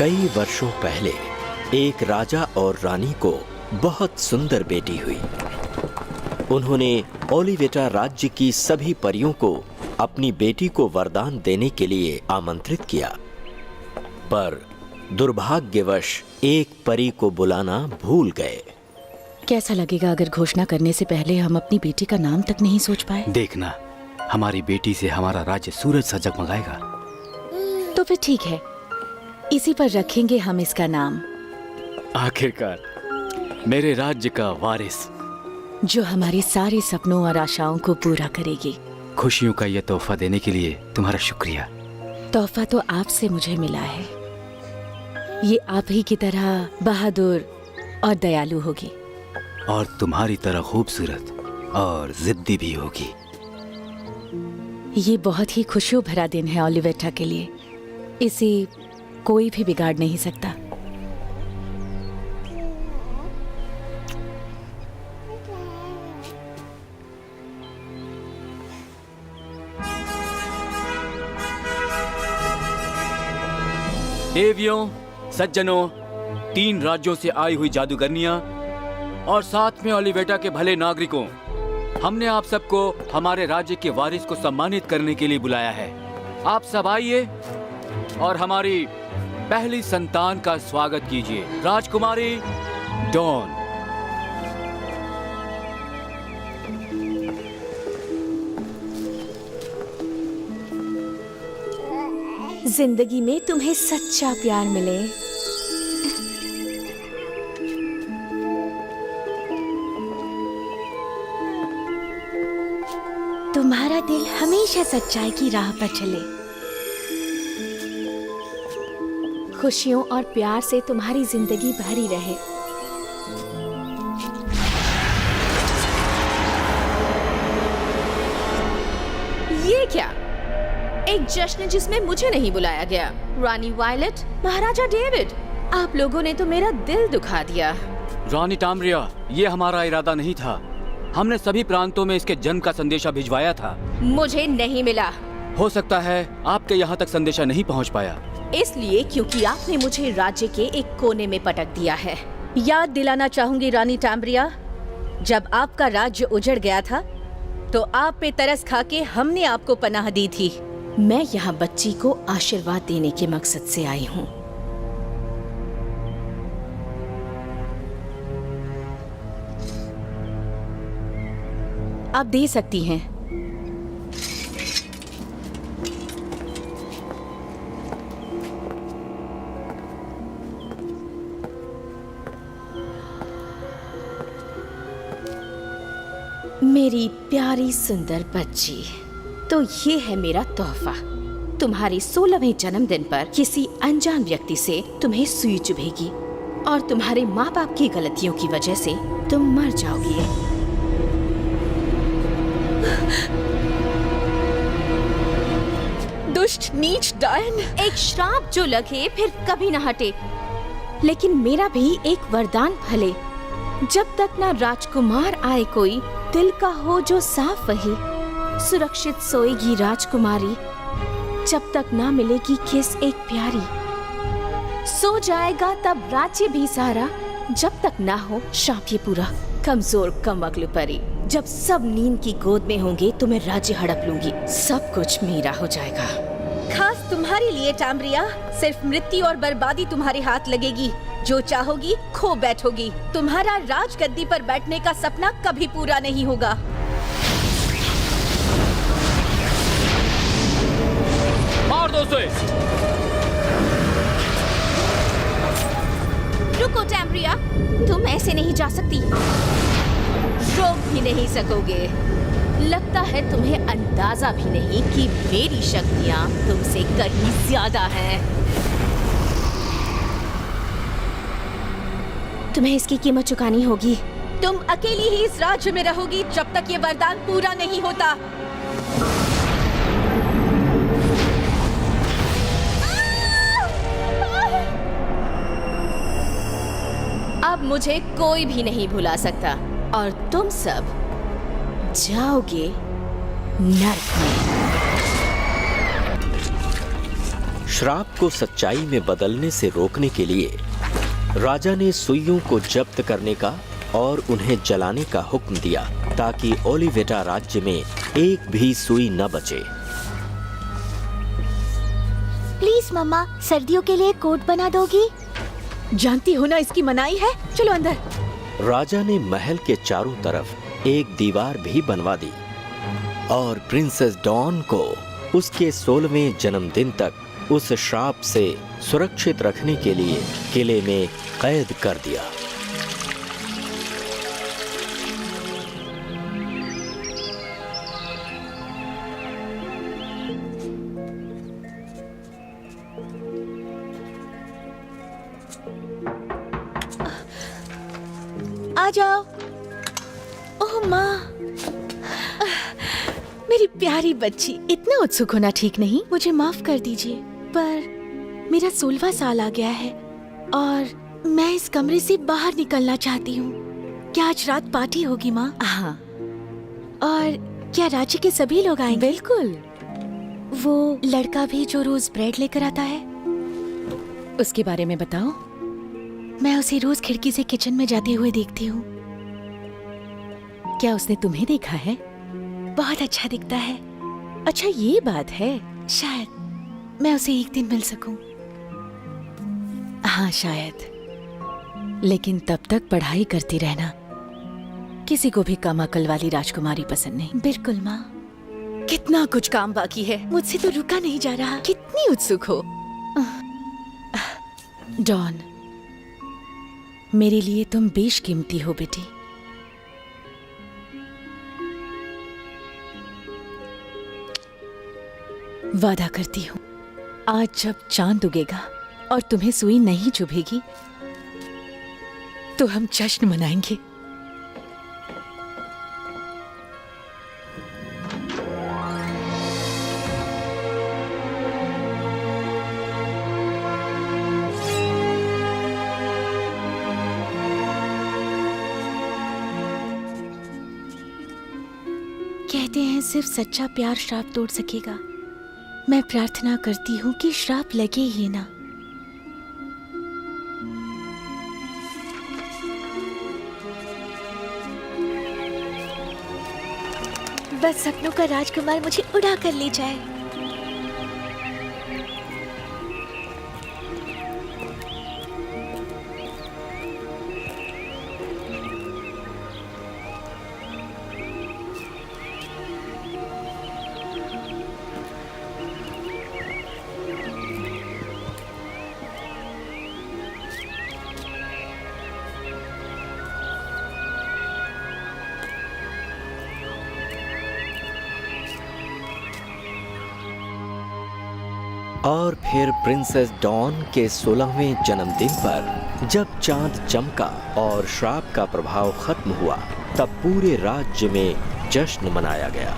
कई वर्षों पहले एक राजा और रानी को बहुत सुंदर बेटी हुई। उन्होंने ओलिवेटा राज्य की सभी परियों को अपनी बेटी को वरदान देने के लिए आमंत्रित किया, पर दुर्भाग्यवश एक परी को बुलाना भूल गए। कैसा लगेगा अगर घोषणा करने से पहले हम अपनी बेटी का नाम तक नहीं सोच पाए? देखना, हमारी बेटी से हमारा राज्य सूरज सा जगमगाएगा। तो फिर ठीक है, इसी पर रखेंगे हम इसका नाम। आखिरकार मेरे राज्य का वारिस, जो हमारे सारे सपनों और आशाओं को पूरा करेगी। खुशियों का यह तोहफा देने के लिए तुम्हारा शुक्रिया। तोहफा तो आपसे मुझे मिला है। ये आप ही की तरह बहादुर और दयालु होगी, और तुम्हारी तरह खूबसूरत और जिद्दी भी होगी। ये बहुत ही खुशियों भरा दिन है ओलिवेटा के लिए। इसे कोई भी बिगाड़ नहीं सकता। देवियों, सज्जनों, 3 राज्यों से आई हुई जादूगरनियां और साथ में ओलिवेटा के भले नागरिकों, हमने आप सबको हमारे राज्य के वारिस को सम्मानित करने के लिए बुलाया है। आप सब आइए और हमारी पहली संतान का स्वागत कीजिए, राजकुमारी डॉन। जिंदगी में तुम्हें सच्चा प्यार मिले। तुम्हारा दिल हमेशा सच्चाई की राह पर चले। खुशियों और प्यार से तुम्हारी जिंदगी भरी रहे। ये क्या? एक जश्न जिसमें मुझे नहीं बुलाया गया। रानी वायलेट, महाराजा डेविड, आप लोगों ने तो मेरा दिल दुखा दिया। रानी टाम्ब्रिया, ये हमारा इरादा नहीं था। हमने सभी प्रांतों में इसके जन्म का संदेशा भिजवाया था। मुझे नहीं मिला। हो सकता है आपके यहाँ तक संदेशा नहीं पहुँच पाया। इसलिए क्योंकि आपने मुझे राज्य के एक कोने में पटक दिया है। याद दिलाना चाहूंगी रानी टाम्ब्रिया, जब आपका राज्य उजड़ गया था तो आप पे तरस खा के हमने आपको पनाह दी थी। मैं यहाँ बच्ची को आशीर्वाद देने के मकसद से आई हूँ। आप दे सकती हैं। मेरी प्यारी सुंदर बच्ची, तो ये है मेरा तोहफा। तुम्हारे 16वें जन्मदिन पर किसी अनजान व्यक्ति से तुम्हें सुई चुभेगी और तुम्हारे माँ बाप की गलतियों की वजह से तुम मर जाओगी। दुष्ट नीच डायन। एक श्राप जो लगे फिर कभी न हटे। लेकिन मेरा भी एक वरदान फले। जब तक ना राजकुमार आए कोई, दिल का हो जो साफ वही। सुरक्षित सोएगी राजकुमारी, जब तक ना मिलेगी किस एक प्यारी। सो जाएगा तब राज्य भी सारा, जब तक ना हो शाप ये पूरा। कमजोर कम अक्ल परी, जब सब नींद की गोद में होंगे तो मैं राज्य हड़प लूंगी। सब कुछ मेरा हो जाएगा। खास तुम्हारे लिए टाम्ब्रिया, सिर्फ मृत्यु और बर्बादी तुम्हारे हाथ लगेगी। जो चाहोगी खो बैठोगी। तुम्हारा राजगद्दी पर बैठने का सपना कभी पूरा नहीं होगा। मार दो उसे। रुको टैम्ब्रिया, तुम ऐसे नहीं जा सकती। रोक भी नहीं सकोगे। लगता है तुम्हें अंदाजा भी नहीं कि मेरी शक्तियाँ तुमसे कहीं ज्यादा हैं। तुम्हें इसकी कीमत चुकानी होगी। तुम अकेली ही इस राज्य में रहोगी जब तक ये वरदान पूरा नहीं होता। अब मुझे कोई भी नहीं भुला सकता और तुम सब जाओगे नर्क में। श्राप को सच्चाई में बदलने से रोकने के लिए राजा ने सुइयों को जब्त करने का और उन्हें जलाने का हुक्म दिया ताकि ओलिवेटा राज्य में एक भी सुई न बचे। प्लीज मम्मा, सर्दियों के लिए कोट बना दोगी? जानती हो ना इसकी मनाही है। चलो अंदर। राजा ने महल के चारों तरफ एक दीवार भी बनवा दी और प्रिंसेस डॉन को उसके 16वें जन्मदिन तक उस श्राप से सुरक्षित रखने के लिए किले में कैद कर दिया। आ जाओ। ओह माँ, मेरी प्यारी बच्ची। इतना उत्सुक होना ठीक नहीं। मुझे माफ कर दीजिए, पर मेरा 16वां साल आ गया है और मैं इस कमरे से बाहर निकलना चाहती हूँ। क्या आज रात पार्टी होगी माँ? हाँ, और क्या राज्य के सभी लोग आएंगे? बिल्कुल। वो लड़का भी जो रोज ब्रेड लेकर आता है? उसके बारे में बताओ। मैं उसे रोज खिड़की से किचन में जाते हुए देखती हूँ। क्या उसने तुम्हें देखा है? बहुत अच्छा दिखता है। अच्छा, ये बात है। शायद मैं उसे एक दिन मिल सकूं। हाँ, शायद। लेकिन तब तक पढ़ाई करती रहना। किसी को भी कम अकल वाली राजकुमारी पसंद नहीं। बिल्कुल माँ। कितना कुछ काम बाकी है, मुझसे तो रुका नहीं जा रहा। कितनी उत्सुक हो। डॉन, मेरे लिए तुम बेशकीमती हो बेटी। वादा करती हूँ, आज जब चांद उगेगा और तुम्हें सुई नहीं चुभेगी तो हम जश्न मनाएंगे। कहते हैं सिर्फ सच्चा प्यार श्राप तोड़ सकेगा। मैं प्रार्थना करती हूँ कि श्राप लगे ही ना। बस सपनों का राजकुमार मुझे उड़ा कर ले जाए। और फिर प्रिंसेस डॉन के 16वें जन्मदिन पर जब चांद चमका और श्राप का प्रभाव खत्म हुआ, तब पूरे राज्य में जश्न मनाया गया।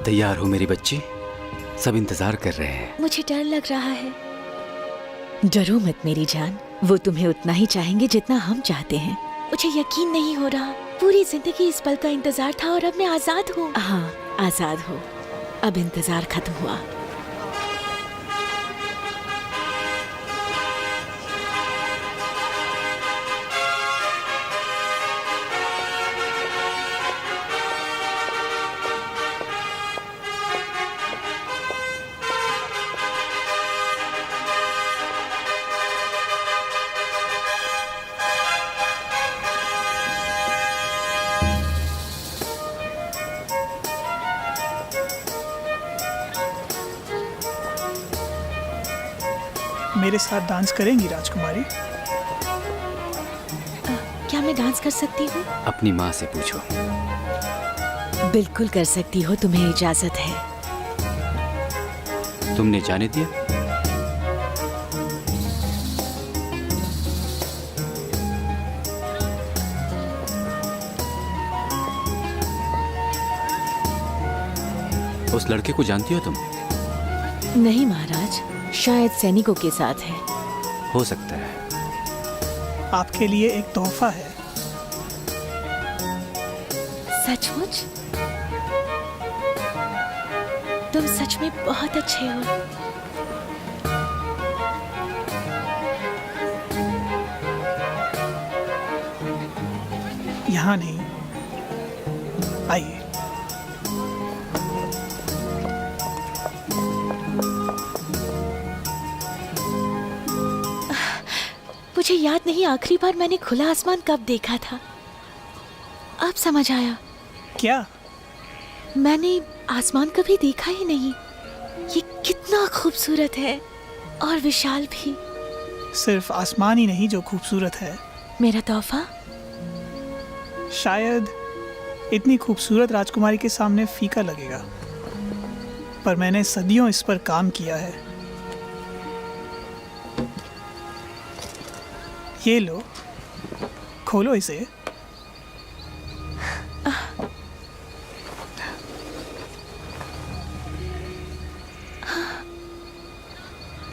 तैयार हो मेरी बच्ची? सब इंतजार कर रहे हैं। मुझे डर लग रहा है। डरो मत मेरी जान, वो तुम्हें उतना ही चाहेंगे जितना हम चाहते हैं। मुझे यकीन नहीं हो रहा। पूरी जिंदगी इस पल का इंतजार था और अब मैं आजाद हूँ। हाँ, आजाद हो। अब इंतजार खत्म हुआ। मेरे साथ डांस करेंगी राजकुमारी? क्या मैं डांस कर सकती हूँ? अपनी माँ से पूछो। बिल्कुल कर सकती हो, तुम्हें इजाजत है। तुमने जाने दिया? उस लड़के को जानती हो तुम? नहीं महाराज, शायद सैनिकों के साथ है। हो सकता है। आपके लिए एक तोहफा है। सचमुच? तुम सच में बहुत अच्छे हो। यहाँ नहीं, आइए। मुझे याद नहीं आखिरी बार मैंने खुला आसमान कब देखा था। अब समझ आया, क्या? मैंने आसमान कभी देखा ही नहीं। ये कितना खूबसूरत है और विशाल भी। सिर्फ आसमान ही नहीं जो खूबसूरत है, मेरा तोहफा? शायद इतनी खूबसूरत राजकुमारी के सामने फीका लगेगा, पर मैंने सदियों इस पर काम किया है। ये लो, खोलो इसे।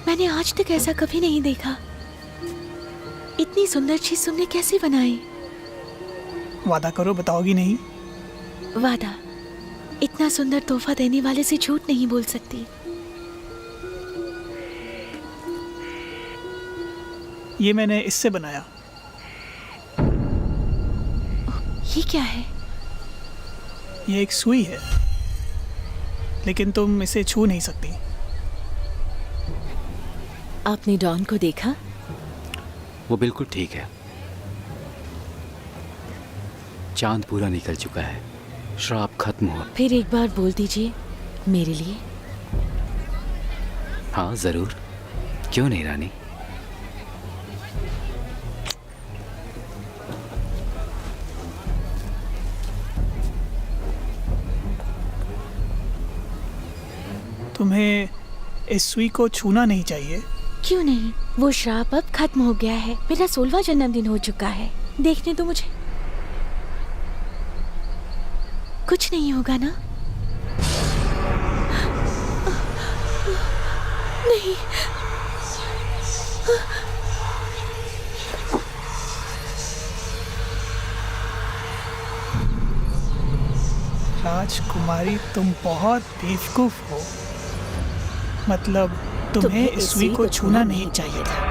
मैंने आज तक ऐसा कभी नहीं देखा। इतनी सुंदर चीज तुमने कैसे बनाई? वादा करो बताओगी नहीं? वादा। इतना सुंदर तोहफा देने वाले से झूठ नहीं बोल सकती। ये मैंने इससे बनाया। ये क्या है? ये एक सुई है, लेकिन तुम इसे छू नहीं सकती। आपने डॉन को देखा? वो बिल्कुल ठीक है। चांद पूरा निकल चुका है, श्राप खत्म हुआ। फिर एक बार बोल दीजिए मेरे लिए। हाँ जरूर, क्यों नहीं रानी। तुम्हें इस सुई को छूना नहीं चाहिए। क्यों नहीं? वो श्राप अब खत्म हो गया है। मेरा 16वां जन्मदिन हो चुका है। देखने तो मुझे कुछ नहीं होगा ना? नहीं। राजकुमारी, तुम बहुत बेवकूफ हो। मतलब तुम्हें इस सुई को छूना नहीं चाहिए था।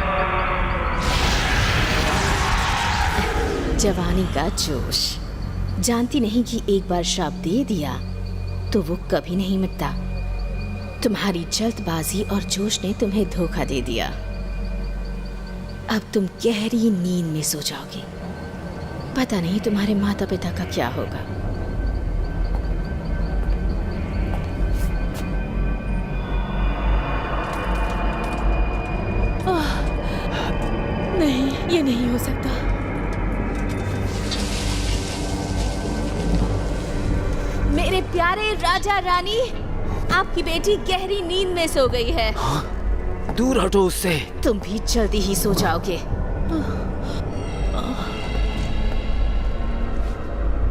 जवानी का जोश। जानती नहीं कि एक बार श्राप दे दिया तो वो कभी नहीं मिटता। तुम्हारी जल्दबाजी और जोश ने तुम्हें धोखा दे दिया। अब तुम गहरी नींद में सो जाओगे। पता नहीं तुम्हारे माता पिता का क्या होगा। नहीं, ये नहीं हो सकता। मेरे प्यारे राजा रानी, आपकी बेटी गहरी नींद में सो गई है। दूर हटो उससे। तुम भी जल्दी ही सो जाओगे।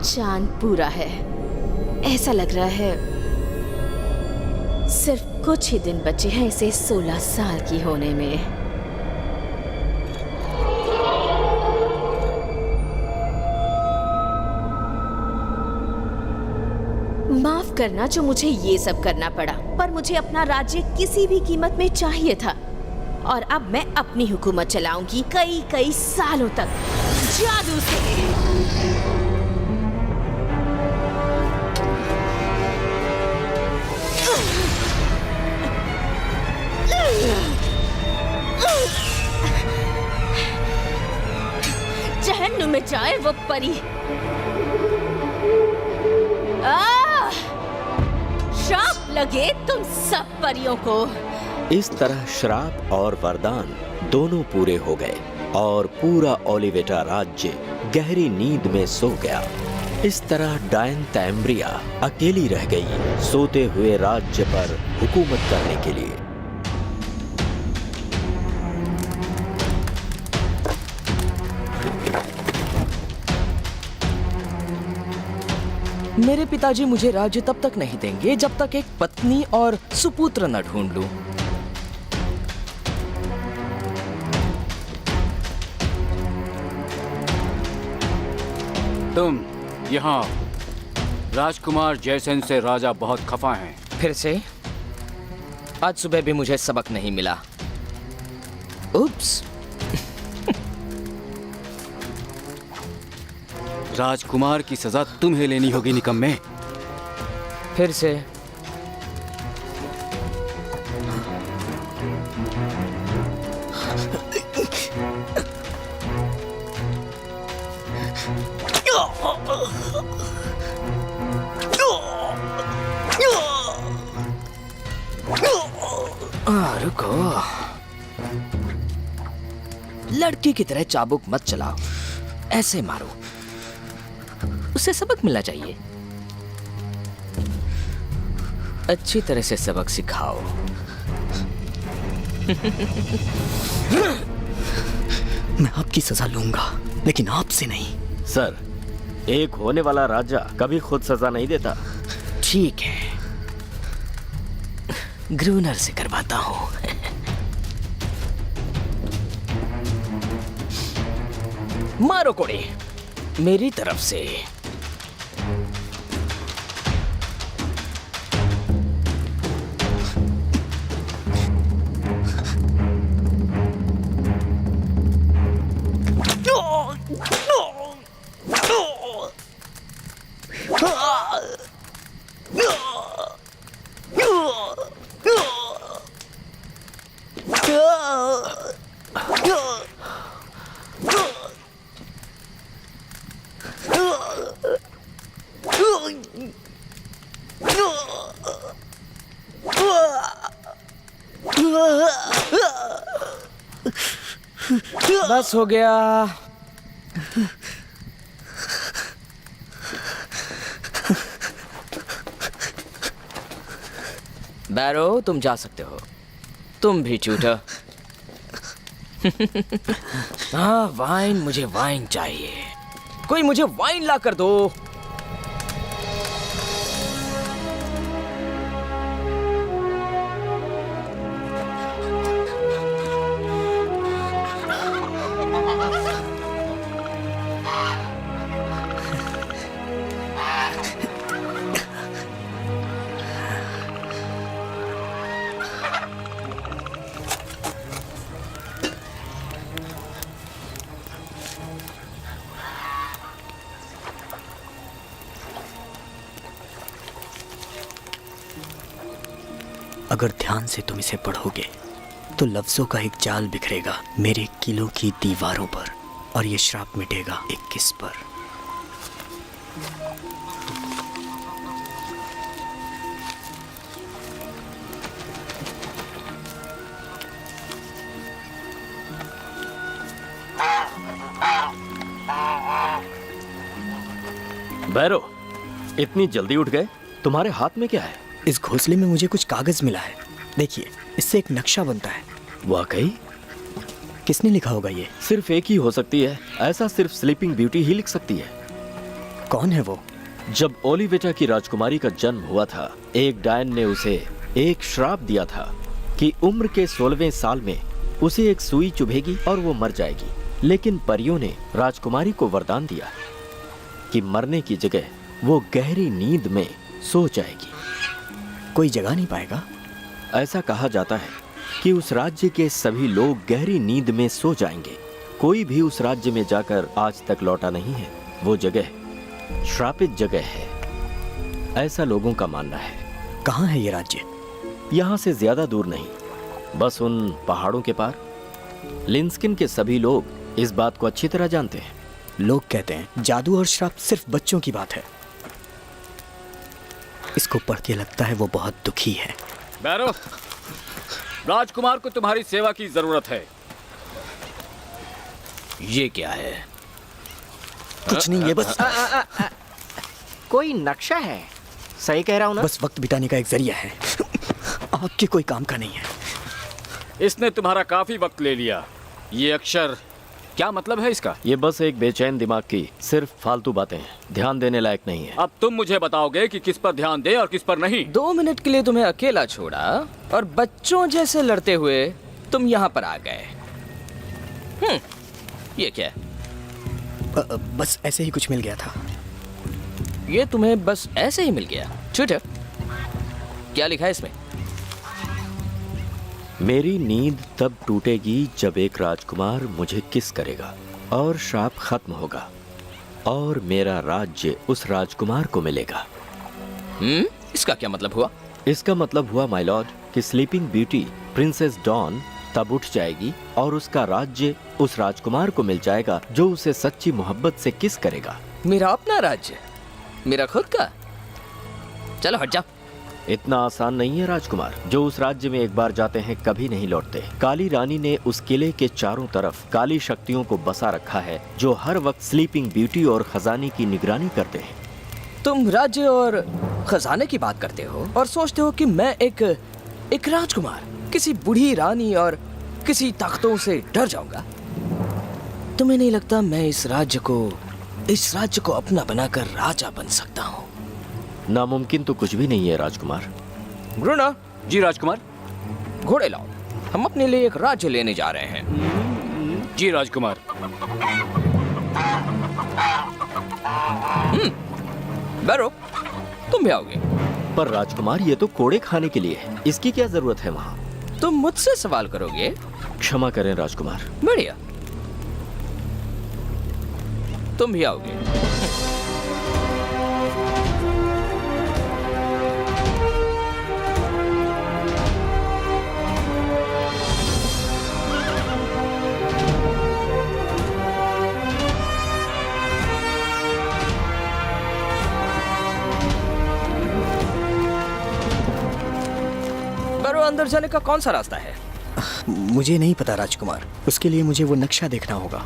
चांद पूरा है। ऐसा लग रहा है सिर्फ कुछ ही दिन बचे हैं इसे 16 साल की होने में। माफ करना जो मुझे ये सब करना पड़ा, पर मुझे अपना राज्य किसी भी कीमत में चाहिए था। और अब मैं अपनी हुकूमत चलाऊंगी कई कई सालों तक, जादू से। जहन्नुम में जाए वो परी। श्राप लगे तुम सब परियों को। इस तरह श्राप और वरदान दोनों पूरे हो गए और पूरा ओलिवेटा राज्य गहरी नींद में सो गया। इस तरह डायन तैम्ब्रिया अकेली रह गई सोते हुए राज्य पर हुकूमत करने के लिए। मेरे पिताजी मुझे राज्य तब तक नहीं देंगे जब तक एक पत्नी और सुपुत्र न ढूंढ लूं। तुम यहाँ राजकुमार जयसेन से राजा बहुत खफा हैं। फिर से? आज सुबह भी मुझे सबक नहीं मिला। उप्स। राजकुमार की सजा तुम्हें लेनी होगी निकम्मे। फिर से? रुको। लड़की की तरह चाबुक मत चलाओ, ऐसे मारो। उसे सबक मिलना चाहिए। अच्छी तरह से सबक सिखाओ। मैं आपकी सजा लूंगा, लेकिन आपसे नहीं। सर, एक होने वाला राजा कभी खुद सजा नहीं देता। ठीक है, ग्रूनर से करवाता हूं। मारो कोड़े मेरी तरफ से। बस हो गया। बैरो, तुम जा सकते हो। तुम भी चूटा। हाँ, वाइन, मुझे वाइन चाहिए। कोई मुझे वाइन ला कर दो। अगर ध्यान से तुम इसे पढ़ोगे तो लफ्जों का एक जाल बिखरेगा मेरे किलों की दीवारों पर, और ये श्राप मिटेगा एक किस पर। बैरो, इतनी जल्दी उठ गए? तुम्हारे हाथ में क्या है? इस घोंसले में मुझे कुछ कागज मिला है। देखिए, इससे एक नक्शा बनता है। वाकई? किसने लिखा होगा ये? सिर्फ एक ही हो सकती है। ऐसा सिर्फ स्लीपिंग ब्यूटी ही लिख सकती है। कौन है वो? जब ओलिवेटा की राजकुमारी का जन्म हुआ था, एक डायन ने उसे एक श्राप दिया था कि उम्र के 16वें साल में उसे एक सुई चुभेगी और वो मर जाएगी। लेकिन परियों ने राजकुमारी को वरदान दिया कि मरने की जगह वो गहरी नींद में सो जाएगी। कोई जगा नहीं पाएगा? ऐसा कहा जाता है कि उस राज्य के सभी लोग गहरी नींद में सो जाएंगे। कोई भी उस राज्य में जाकर आज तक लौटा नहीं है। वो जगह श्रापित जगह है, ऐसा लोगों का मानना है। कहाँ है ये राज्य? यहाँ से ज्यादा दूर नहीं, बस उन पहाड़ों के पार। लिंस्किन के सभी लोग इस बात को अच्छी तरह जानते हैं। लोग कहते हैं जादू और श्राप सिर्फ बच्चों की बात है। इसको पढ़ के लगता है वो बहुत दुखी है। बैरो, राजकुमार को तुम्हारी सेवा की जरूरत है। ये क्या है? कुछ नहीं, ये बस कोई नक्शा है। सही कह रहा हूँ ना? बस वक्त बिताने का एक जरिया है। आपके कोई काम का नहीं है। इसने तुम्हारा काफी वक्त ले लिया। ये अक्षर क्या मतलब है इसका? ये बस एक बेचैन दिमाग की सिर्फ फालतू बातें हैं, ध्यान देने लायक नहीं है। अब तुम मुझे बताओगे कि किस पर ध्यान दे और किस पर नहीं। 2 मिनट के लिए तुम्हें अकेला छोड़ा और बच्चों जैसे लड़ते हुए तुम यहाँ पर आ गए। ये क्या है? बस ऐसे ही कुछ मिल गया था। ये तुम्हें बस ऐसे ही मिल गया? छूट। क्या लिखा है इसमें? मेरी नींद तब टूटेगी जब एक राजकुमार मुझे किस करेगा और श्राप खत्म होगा और मेरा राज्य उस राजकुमार को मिलेगा। इसका क्या मतलब हुआ? इसका मतलब हुआ माय लॉर्ड कि स्लीपिंग ब्यूटी प्रिंसेस डॉन तब उठ जाएगी और उसका राज्य उस राजकुमार को मिल जाएगा जो उसे सच्ची मोहब्बत से किस करेगा। मेरा अपना राज्य? मेरा खुद का? चलो हट जाओ। इतना आसान नहीं है राजकुमार। जो उस राज्य में एक बार जाते हैं कभी नहीं लौटते। काली रानी ने उस किले के चारों तरफ काली शक्तियों को बसा रखा है जो हर वक्त स्लीपिंग ब्यूटी और खजाने की निगरानी करते हैं। तुम राज्य और खजाने की बात करते हो और सोचते हो कि मैं एक राजकुमार किसी बूढ़ी रानी और किसी ताकतों से डर जाऊंगा? तुम्हें नहीं लगता मैं इस राज्य को अपना बनाकर राजा बन सकता हूँ? नामुमकिन तो कुछ भी नहीं है राजकुमार। ग्रुना, जी राजकुमार। घोड़े लाओ, हम अपने लिए एक राज्य लेने जा रहे हैं। जी राजकुमार। बैरो, तुम भी आओगे। पर राजकुमार ये तो कोड़े खाने के लिए है, इसकी क्या जरूरत है वहाँ? तुम मुझसे सवाल करोगे? क्षमा करें राजकुमार। बढ़िया, तुम भी आओगे। अंदर जाने का कौन सा रास्ता है? मुझे नहीं पता राजकुमार, उसके लिए मुझे वो नक्शा देखना होगा।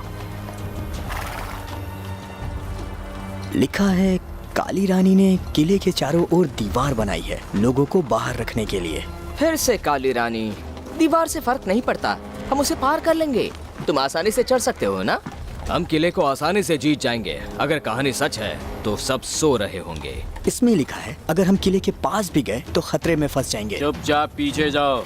लिखा है काली रानी ने किले के चारों ओर दीवार बनाई है लोगों को बाहर रखने के लिए। फिर से काली रानी, दीवार से फर्क नहीं पड़ता, हम उसे पार कर लेंगे। तुम आसानी से चढ़ सकते हो ना? हम किले को आसानी से जीत जाएंगे। अगर कहानी सच है तो सब सो रहे होंगे। इसमें लिखा है अगर हम किले के पास भी गए तो खतरे में फंस जाएंगे। चुपचाप पीछे जाओ।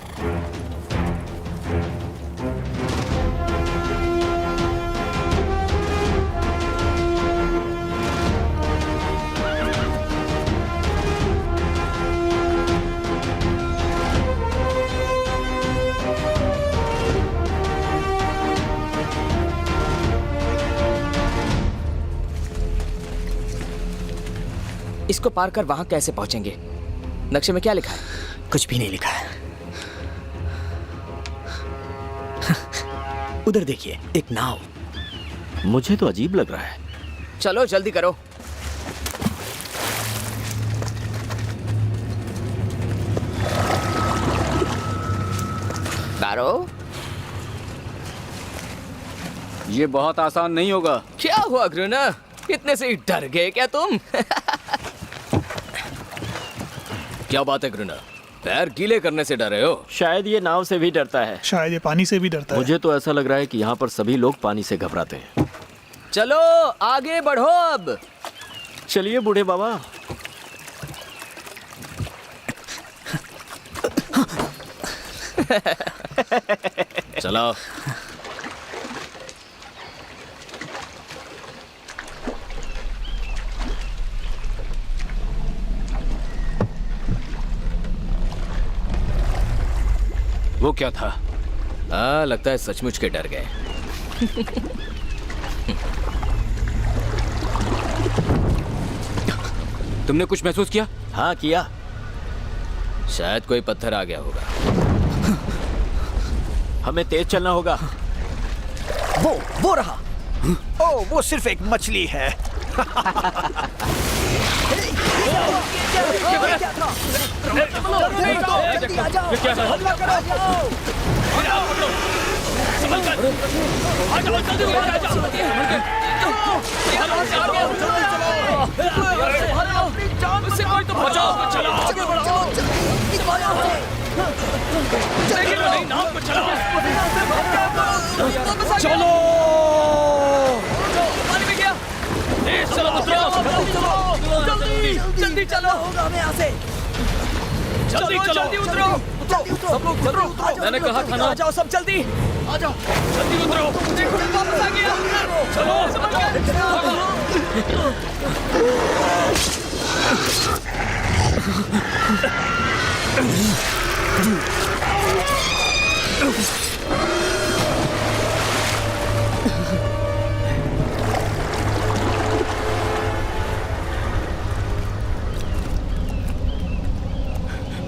इसको पार कर वहां कैसे पहुंचेंगे? नक्शे में क्या लिखा है? कुछ भी नहीं लिखा है। उधर देखिए, एक नाव। मुझे तो अजीब लग रहा है। चलो जल्दी करो। बैरो, ये बहुत आसान नहीं होगा। क्या हुआ ग्रुना, इतने से ही डर गए क्या तुम? क्या बात है ग्रुना, पैर गीले करने से डरे हो? शायद ये नाव से भी डरता है। शायद ये पानी से भी डरता है। मुझे तो ऐसा लग रहा है कि यहाँ पर सभी लोग पानी से घबराते हैं। चलो आगे बढ़ो अब। चलिए बूढ़े बाबा। चलो। वो क्या था? लगता है सचमुच के डर गए। तुमने कुछ महसूस किया? हाँ किया। शायद कोई पत्थर आ गया होगा। हमें तेज चलना होगा। वो रहा। ओ, वो सिर्फ एक मछली है। चलो। जल्दी चलो, होगा हमें यहाँ से। जल्दी चलो, जल्दी उतरो, सब लोग उतरो, मैंने कहा था ना। आ जाओ सब जल्दी, आ जाओ, जल्दी उतरो। देखो वापस आ गया, चलो।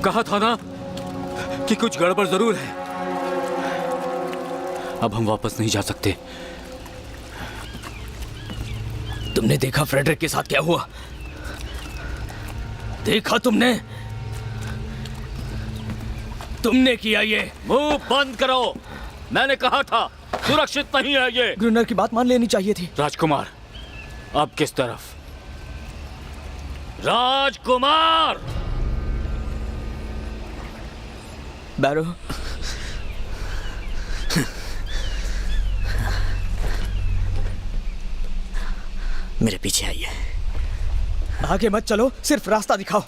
कहा था ना कि कुछ गड़बड़ जरूर है। अब हम वापस नहीं जा सकते। तुमने देखा फ्रेडरिक के साथ क्या हुआ? देखा तुमने? तुमने किया ये। मुंह बंद करो, मैंने कहा था सुरक्षित नहीं है ये। ग्रुनर की बात मान लेनी चाहिए थी। राजकुमार, अब किस तरफ? राजकुमार! बैरो, मेरे पीछे आइए। आगे मत चलो, सिर्फ रास्ता दिखाओ।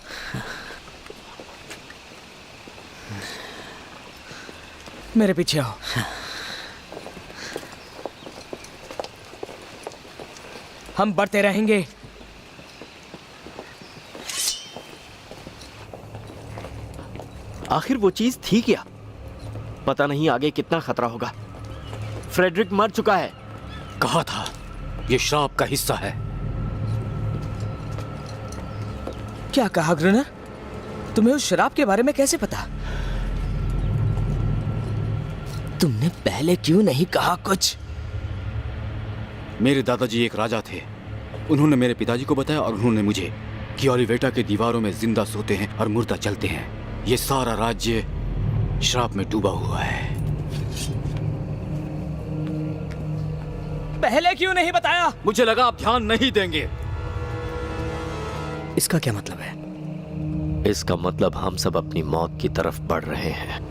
मेरे पीछे आओ। हम बढ़ते रहेंगे। आखिर वो चीज थी क्या? पता नहीं आगे कितना खतरा होगा। फ्रेडरिक मर चुका है। कहा था ये श्राप का हिस्सा है। क्या कहा ग्रुनर? तुम्हें उस शराब के बारे में कैसे पता? तुमने पहले क्यों नहीं कहा कुछ? मेरे दादाजी एक राजा थे। उन्होंने मेरे पिताजी को बताया और उन्होंने मुझे कि ओलिवेटा के दीवारों में जिंदा सोते हैं और मुर्दा चलते हैं। ये सारा राज्य श्राप में डूबा हुआ है। पहले क्यों नहीं बताया? मुझे लगा आप ध्यान नहीं देंगे। इसका क्या मतलब है? इसका मतलब हम सब अपनी मौत की तरफ बढ़ रहे हैं।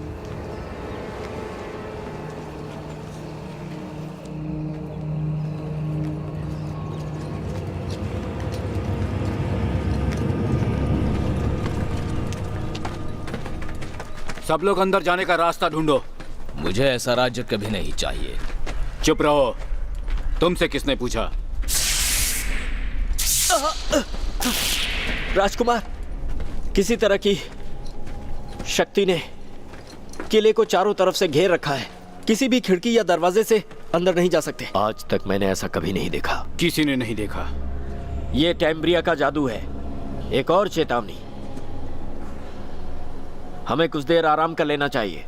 सब लोग अंदर जाने का रास्ता ढूंढो। मुझे ऐसा राज्य कभी नहीं चाहिए। चुप रहो। तुमसे किसने पूछा? राजकुमार, किसी तरह की शक्ति ने किले को चारों तरफ से घेर रखा है। किसी भी खिड़की या दरवाजे से अंदर नहीं जा सकते। आज तक मैंने ऐसा कभी नहीं देखा। किसी ने नहीं देखा। ये टैम्ब्रिया का जादू है। एक और चेतावनी, हमें कुछ देर आराम कर लेना चाहिए।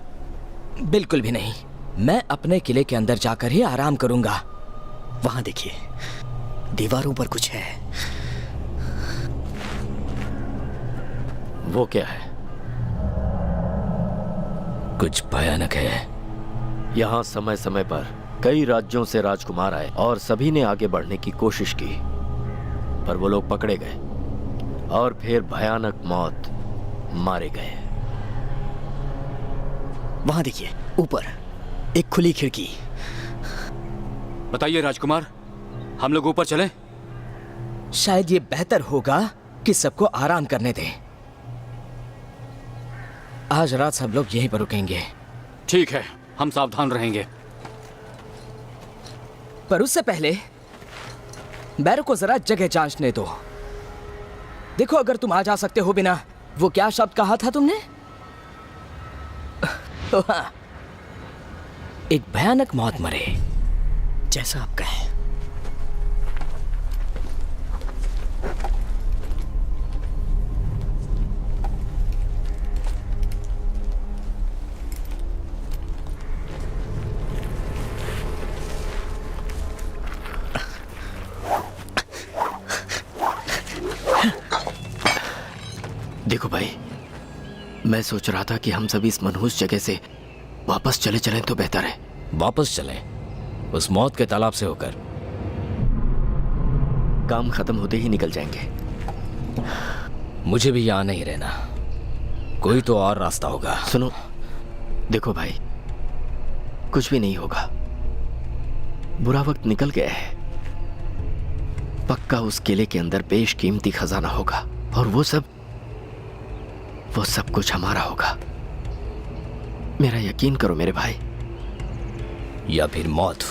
बिल्कुल भी नहीं। मैं अपने किले के अंदर जाकर ही आराम करूंगा। वहां देखिए, दीवारों पर कुछ है। वो क्या है? कुछ भयानक है। यहाँ समय समय पर कई राज्यों से राजकुमार आए और सभी ने आगे बढ़ने की कोशिश की, पर वो लोग पकड़े गए और फिर भयानक मौत मारे गए। वहां देखिए, ऊपर एक खुली खिड़की। बताइए राजकुमार, हम लोग ऊपर चलें? शायद ये बेहतर होगा कि सबको आराम करने दें। आज रात सब लोग यहीं पर रुकेंगे। ठीक है, हम सावधान रहेंगे। पर उससे पहले बैरो को जरा जगह जांचने दो। देखो, अगर तुम आ जा सकते हो बिना, वो क्या शब्द कहा था तुमने? एक भयानक मौत मरे। जैसा आप कहें। देखो भाई, मैं सोच रहा था कि हम सभी इस मनहूस जगह से वापस चले चलें तो बेहतर है। वापस चलें? उस मौत के तालाब से होकर? काम खत्म होते ही निकल जाएंगे। मुझे भी यहाँ नहीं रहना। कोई तो और रास्ता होगा। सुनो, देखो भाई, कुछ भी नहीं होगा। बुरा वक्त निकल गया है। पक्का उस किले के अंदर बेशकीमती खजाना होगा। और वो सब कुछ हमारा होगा। मेरा यकीन करो मेरे भाई। या फिर मौत।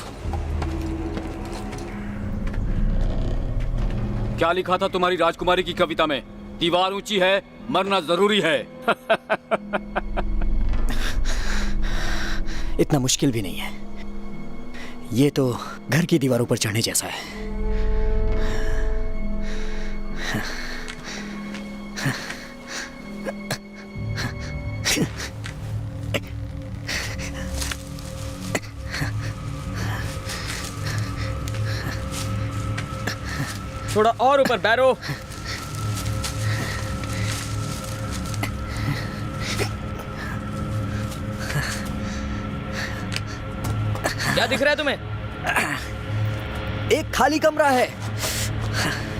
क्या लिखा था तुम्हारी राजकुमारी की कविता में? दीवार ऊंची है, मरना जरूरी है। इतना मुश्किल भी नहीं है, ये तो घर की दीवारों पर चढ़ने जैसा है। थोड़ा और ऊपर बैरो। क्या दिख रहा है तुम्हें? एक खाली कमरा है।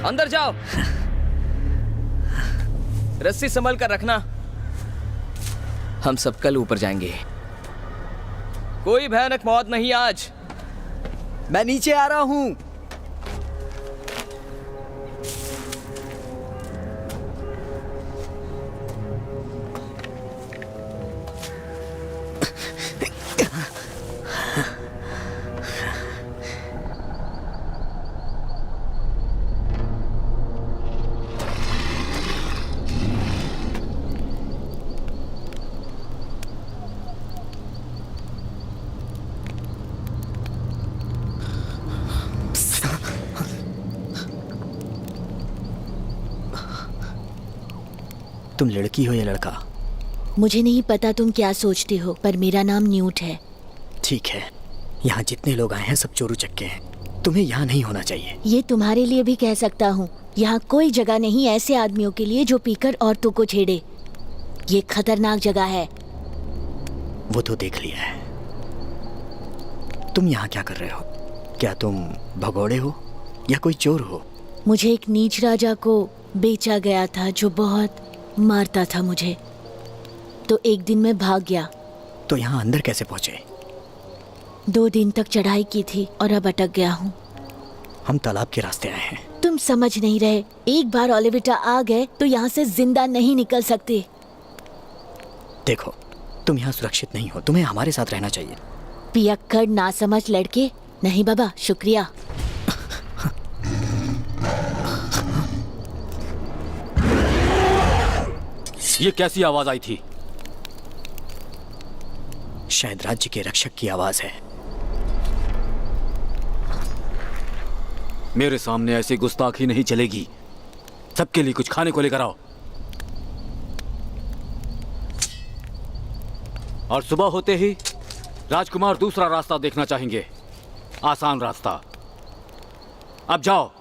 अंदर जाओ। रस्सी संभल कर रखना, हम सब कल ऊपर जाएंगे। कोई भयानक मौत नहीं आज। मैं नीचे आ रहा हूं। तुम लड़की हो या लड़का? मुझे नहीं पता तुम क्या सोचते हो, पर मेरा नाम न्यूट है। ठीक है, यहाँ जितने लोग आए हैं सब चोरू चक्के हैं। तुम्हें यहाँ नहीं होना चाहिए। ये तुम्हारे लिए भी कह सकता हूँ। यहाँ कोई जगह नहीं ऐसे आदमियों के लिए जो पीकर औरतों को छेड़े। ये खतरनाक जगह है। वो तो देख लिया है। तुम यहाँ क्या कर रहे हो? क्या तुम भगोड़े हो या कोई चोर हो? मुझे एक नीच राजा को बेचा गया था जो बहुत मारता था मुझे, तो एक दिन मैं भाग गया। तो यहाँ अंदर कैसे पहुँचे? 2 दिन तक चढ़ाई की थी और अब अटक गया हूँ। हम तालाब के रास्ते आए हैं। तुम समझ नहीं रहे। एक बार ओलिविटा आ गए तो यहाँ से जिंदा नहीं निकल सकते। देखो, तुम यहाँ सुरक्षित नहीं हो, तुम्हें हमारे साथ रहना चाहिए। पियक्कड़ नासमझ लड़के। नहीं बाबा, शुक्रिया। ये कैसी आवाज आई थी? शायद राज्य के रक्षक की आवाज है। मेरे सामने ऐसी गुस्ताखी नहीं चलेगी। सबके लिए कुछ खाने को लेकर आओ। और सुबह होते ही राजकुमार दूसरा रास्ता देखना चाहेंगे, आसान रास्ता। अब जाओ।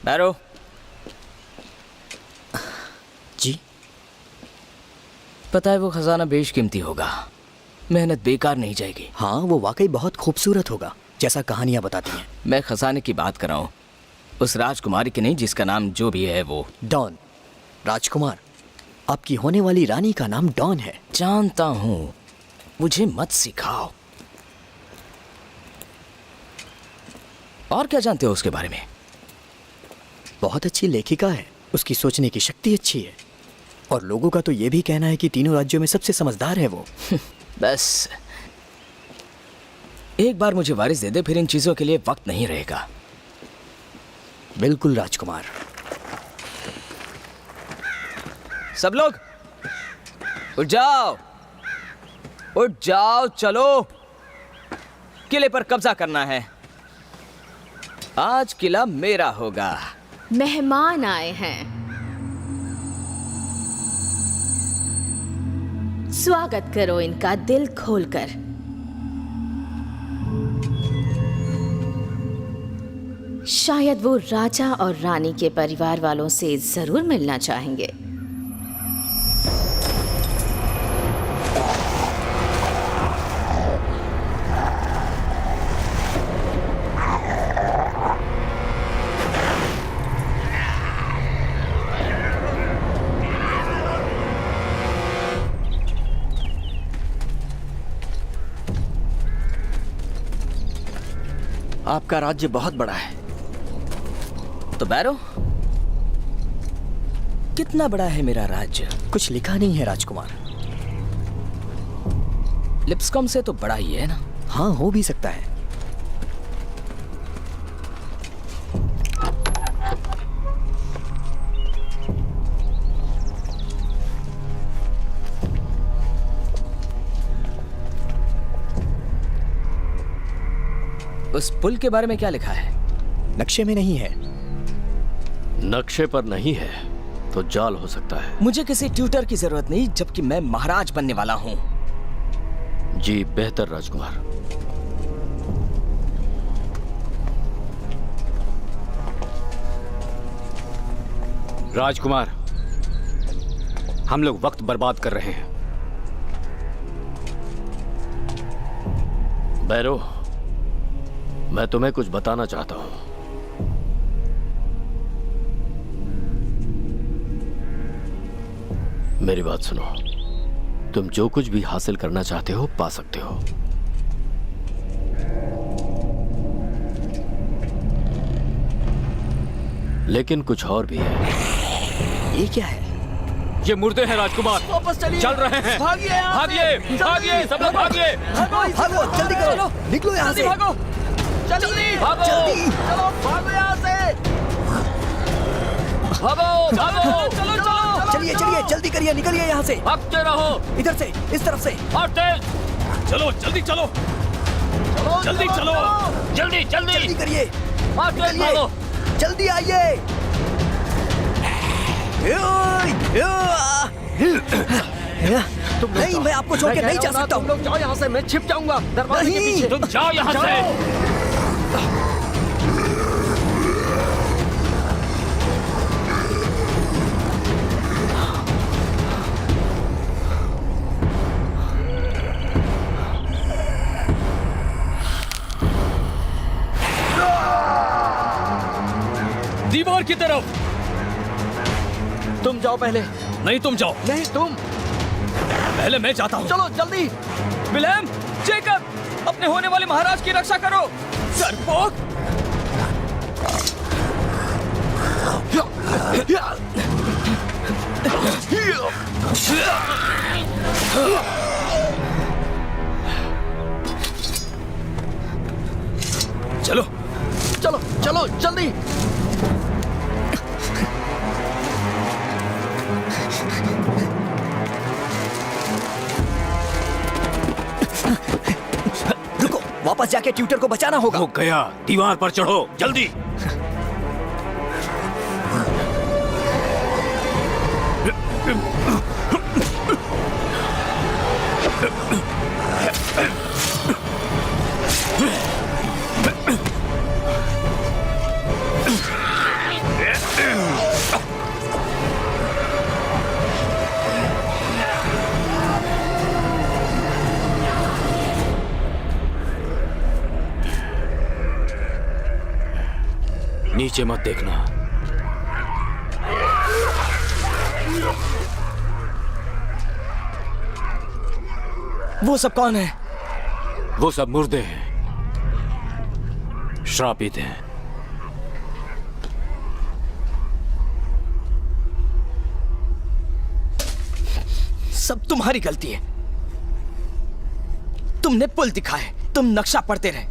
बैरो। जी? पता है वो खजाना बेशकीमती होगा। मेहनत बेकार नहीं जाएगी। हाँ, वो वाकई बहुत खूबसूरत होगा, जैसा कहानियां बताती हैं। मैं खजाने की बात कर रहा हूँ, उस राजकुमारी की नहीं जिसका नाम जो भी है वो। डॉन। राजकुमार, आपकी होने वाली रानी का नाम डॉन है। जानता हूँ, मुझे मत सिखाओ। और क्या जानते हो उसके बारे में? बहुत अच्छी लेखिका है, उसकी सोचने की शक्ति अच्छी है, और लोगों का तो ये भी कहना है कि तीनों राज्यों में सबसे समझदार है वो। बस एक बार मुझे वारिस दे दे, फिर इन चीजों के लिए वक्त नहीं रहेगा। बिल्कुल राजकुमार। सब लोग उठ जाओ, उठ जाओ, चलो। किले पर कब्जा करना है। आज किला मेरा होगा। मेहमान आए हैं, स्वागत करो इनका दिल खोलकर। शायद वो राजा और रानी के परिवार वालों से जरूर मिलना चाहेंगे। आपका राज्य बहुत बड़ा है। तो बैरो, कितना बड़ा है मेरा राज्य? कुछ लिखा नहीं है राजकुमार। लिप्सकॉम से तो बड़ा ही है ना? हाँ, हो भी सकता है। उस पुल के बारे में क्या लिखा है? नक्शे में नहीं है। नक्शे पर नहीं है तो जाल हो सकता है। मुझे किसी ट्यूटर की जरूरत नहीं, जबकि मैं महाराज बनने वाला हूं। जी बेहतर राजकुमार। राजकुमार, हम लोग वक्त बर्बाद कर रहे हैं। बैरो, मैं तुम्हें कुछ बताना चाहता हूं। मेरी बात सुनो। तुम जो कुछ भी हासिल करना चाहते हो पा सकते हो, लेकिन कुछ और भी है। ये क्या है? ये मुर्दे हैं राजकुमार। वापस चलिए। चल रहे हैं। भागिए यहाँ से। भागिए, भागिए, सब लोग भागिए। भागो, जल्दी करो, निकलो यहाँ से। भागो, जल्दी भागो। चलो, भागो यहाँ से। भागो, भागो। चलो चलो, चलिए चलिए, जल्दी करिए, निकलिए यहाँ से। भागते रहो। इधर से, इस तरफ से। और तेज। चलो जल्दी चलो, जल्दी चलो, जल्दी, जल्दी। जल्दी करिए, और तेज निकलिए, भागो। जल्दी आइए। तुम नहीं, मैं आपको छोड़ के नहीं जा सकता तुम हूँ। लोग जाओ यहाँ से, मैं छिप जाऊंगा दरवाजे के नहीं। पीछे। तुम जाओ यहाँ से। दीवार की तरफ। तुम जाओ पहले। नहीं तुम जाओ, नहीं तुम। पहले मैं जाता हूँ। चलो जल्दी। विलेम, जेकब, अपने होने वाले महाराज की रक्षा करो। डरपोक। चलो चलो चलो जल्दी। रुको, वापस जाके ट्यूटर को बचाना होगा। हो गया, दीवार पर चढ़ो जल्दी। नीचे मत देखना। वो सब कौन है? वो सब मुर्दे हैं, श्रापित हैं। सब तुम्हारी गलती है। तुमने पुल दिखाए, तुम नक्शा पढ़ते रहे।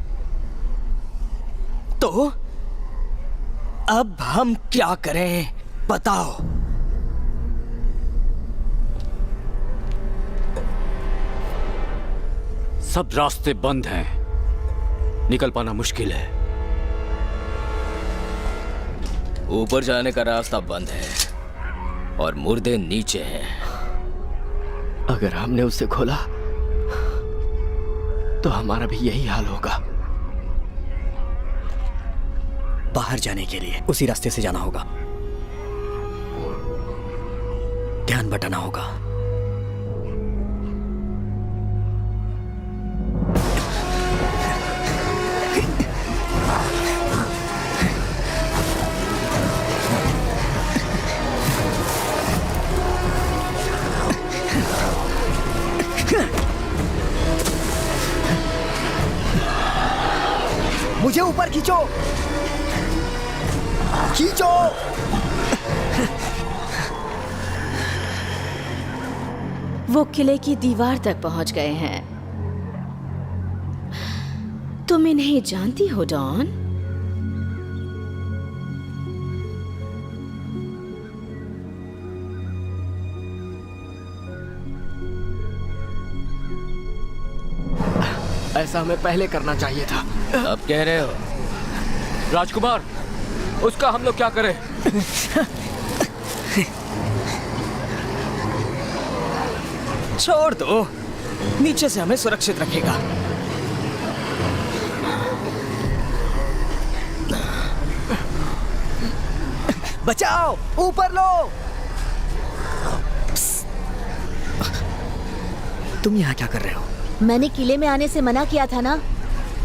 तो अब हम क्या करें बताओ? सब रास्ते बंद हैं, निकल पाना मुश्किल है। ऊपर जाने का रास्ता बंद है और मुर्दे नीचे हैं। अगर हमने उसे खोला तो हमारा भी यही हाल होगा। बाहर जाने के लिए उसी रास्ते से जाना होगा। ध्यान बटाना होगा। मुझे ऊपर खींचो, खींचो। वो किले की दीवार तक पहुंच गए हैं। तुम इन्हें जानती हो डॉन? ऐसा हमें पहले करना चाहिए था। अब कह रहे हो राजकुमार, उसका हम लोग क्या करें? छोड़ दो, नीचे से हमें सुरक्षित रखेगा। बचाओ, ऊपर लो। तुम यहाँ क्या कर रहे हो? मैंने किले में आने से मना किया था ना।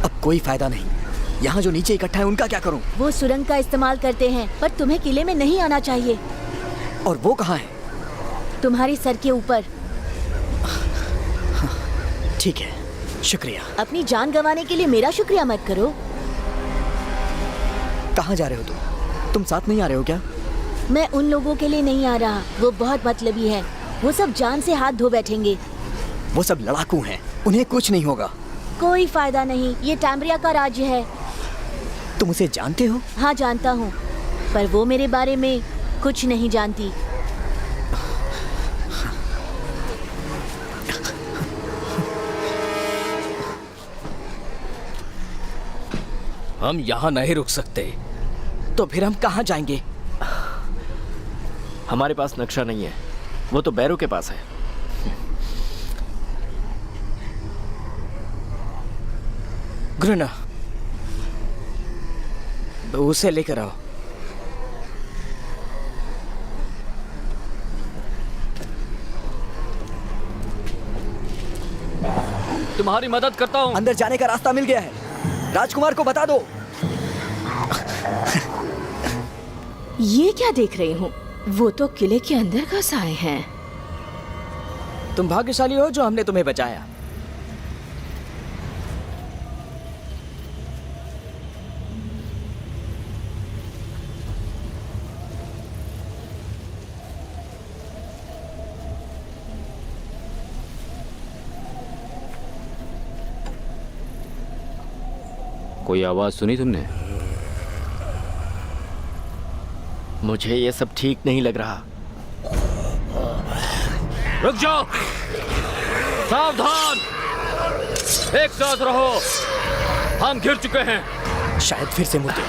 अब कोई फायदा नहीं। यहाँ जो नीचे इकट्ठा है उनका क्या करूँ? वो सुरंग का इस्तेमाल करते हैं, पर तुम्हें किले में नहीं आना चाहिए। और वो कहाँ है? तुम्हारे सर के ऊपर। ठीक है, शुक्रिया। अपनी जान गंवाने के लिए मेरा शुक्रिया मत करो। कहाँ जा रहे हो तुम साथ नहीं आ रहे हो क्या? मैं उन लोगों के लिए नहीं आ रहा, वो बहुत मतलबी है। वो सब जान से हाथ धो बैठेंगे। वो सब लड़ाकू हैं, उन्हें कुछ नहीं होगा। कोई फायदा नहीं, ये टैम्ब्रिया का राज्य है। तुम उसे जानते हो? हाँ जानता हूँ, पर वो मेरे बारे में कुछ नहीं जानती। हम यहाँ नहीं रुक सकते, तो फिर हम कहाँ जाएंगे? हमारे पास नक्शा नहीं है, वो तो बैरो के पास है। ग्रुना, उसे लेकर आओ। तुम्हारी मदद करता हूँ। अंदर जाने का रास्ता मिल गया है, राजकुमार को बता दो। ये क्या देख रही हूँ? वो तो किले के अंदर घुस आए हैं। तुम भाग्यशाली हो जो हमने तुम्हें बचाया। कोई आवाज सुनी तुमने? मुझे ये सब ठीक नहीं लग रहा। रुक जाओ, सावधान, एक साथ रहो। हम घिर चुके हैं। शायद फिर से मुद्दे।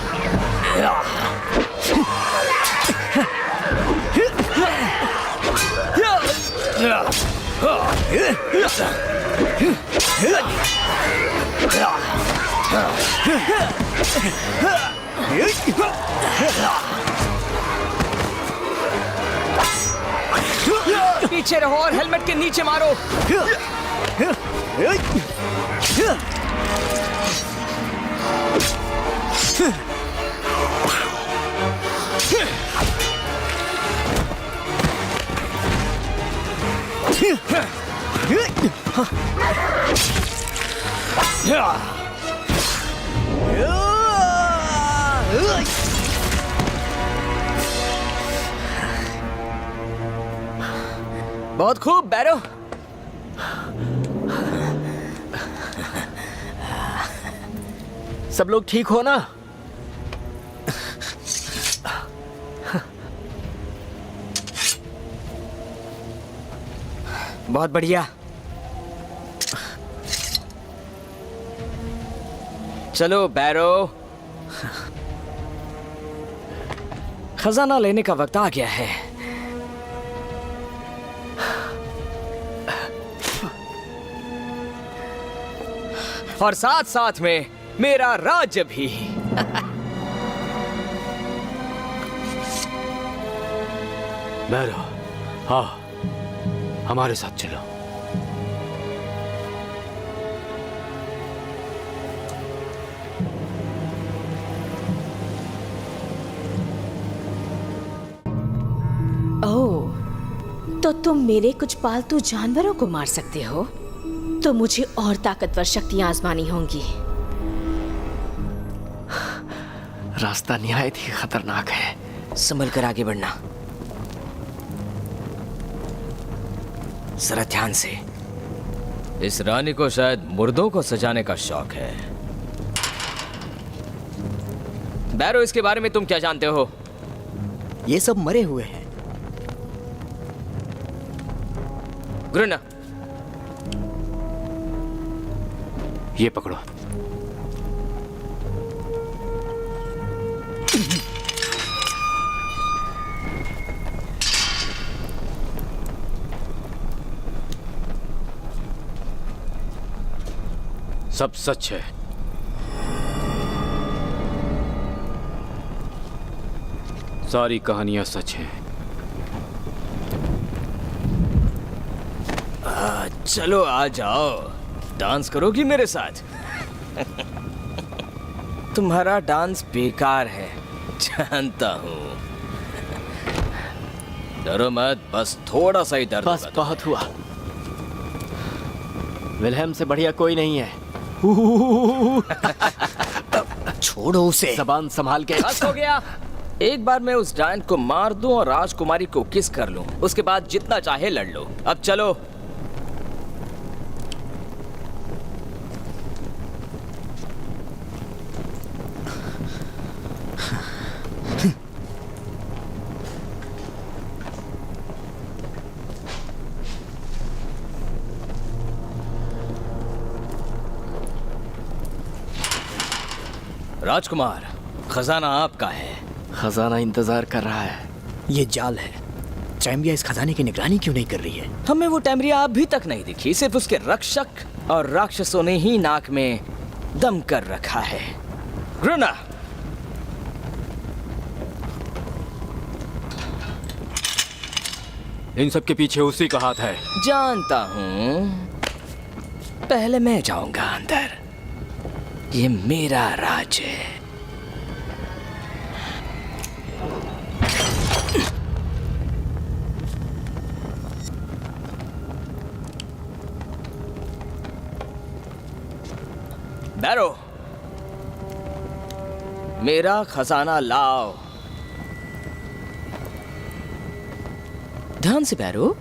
पीछे रहो और हेलमेट के नीचे मारो। बहुत खूब बैरो। सब लोग ठीक हो ना? बहुत बढ़िया। चलो बैरो, खजाना लेने का वक्त आ गया है। और साथ साथ में मेरा राज्य भी। बैरो, हाँ, हमारे साथ चलो। ओह, तो तुम मेरे कुछ पालतू जानवरों को मार सकते हो? तो मुझे और ताकतवर शक्तियां आजमानी होंगी। रास्ता निहायत ही खतरनाक है। संभल कर आगे बढ़ना, जरा ध्यान से। इस रानी को शायद मुर्दों को सजाने का शौक है। बैरो, इसके बारे में तुम क्या जानते हो? ये सब मरे हुए हैं। ग्रुना, ये पकड़ो। सब सच है। सारी कहानियां सच हैं। चलो आ जाओ, डांस करोगी मेरे साथ? तुम्हारा डांस बेकार है, जानता हूं। डरो मत, बस थोड़ा सा ही दर्द बस होगा। बहुत हुआ। विल्हेम से बढ़िया कोई नहीं है। छोड़ो उसे। जबान संभाल के। बस हो गया। एक बार मैं उस डायन को मार दूं और राजकुमारी को किस कर लूं, उसके बाद जितना चाहे लड़ लो। अब चलो। राजकुमार, खजाना आपका है। खजाना इंतजार कर रहा है। ये जाल है। टैम्ब्रिया इस खजाने की निगरानी क्यों नहीं कर रही है? हमें वो टैम्ब्रिया अभी तक नहीं दिखी, सिर्फ उसके रक्षक और राक्षसों ने ही नाक में दम कर रखा है। ग्रुना, इन सब के पीछे उसी का हाथ है। जानता हूं। पहले मैं जाऊंगा अंदर। ये मेरा राज है। बैरो, मेरा खजाना लाओ। ध्यान से बैरो।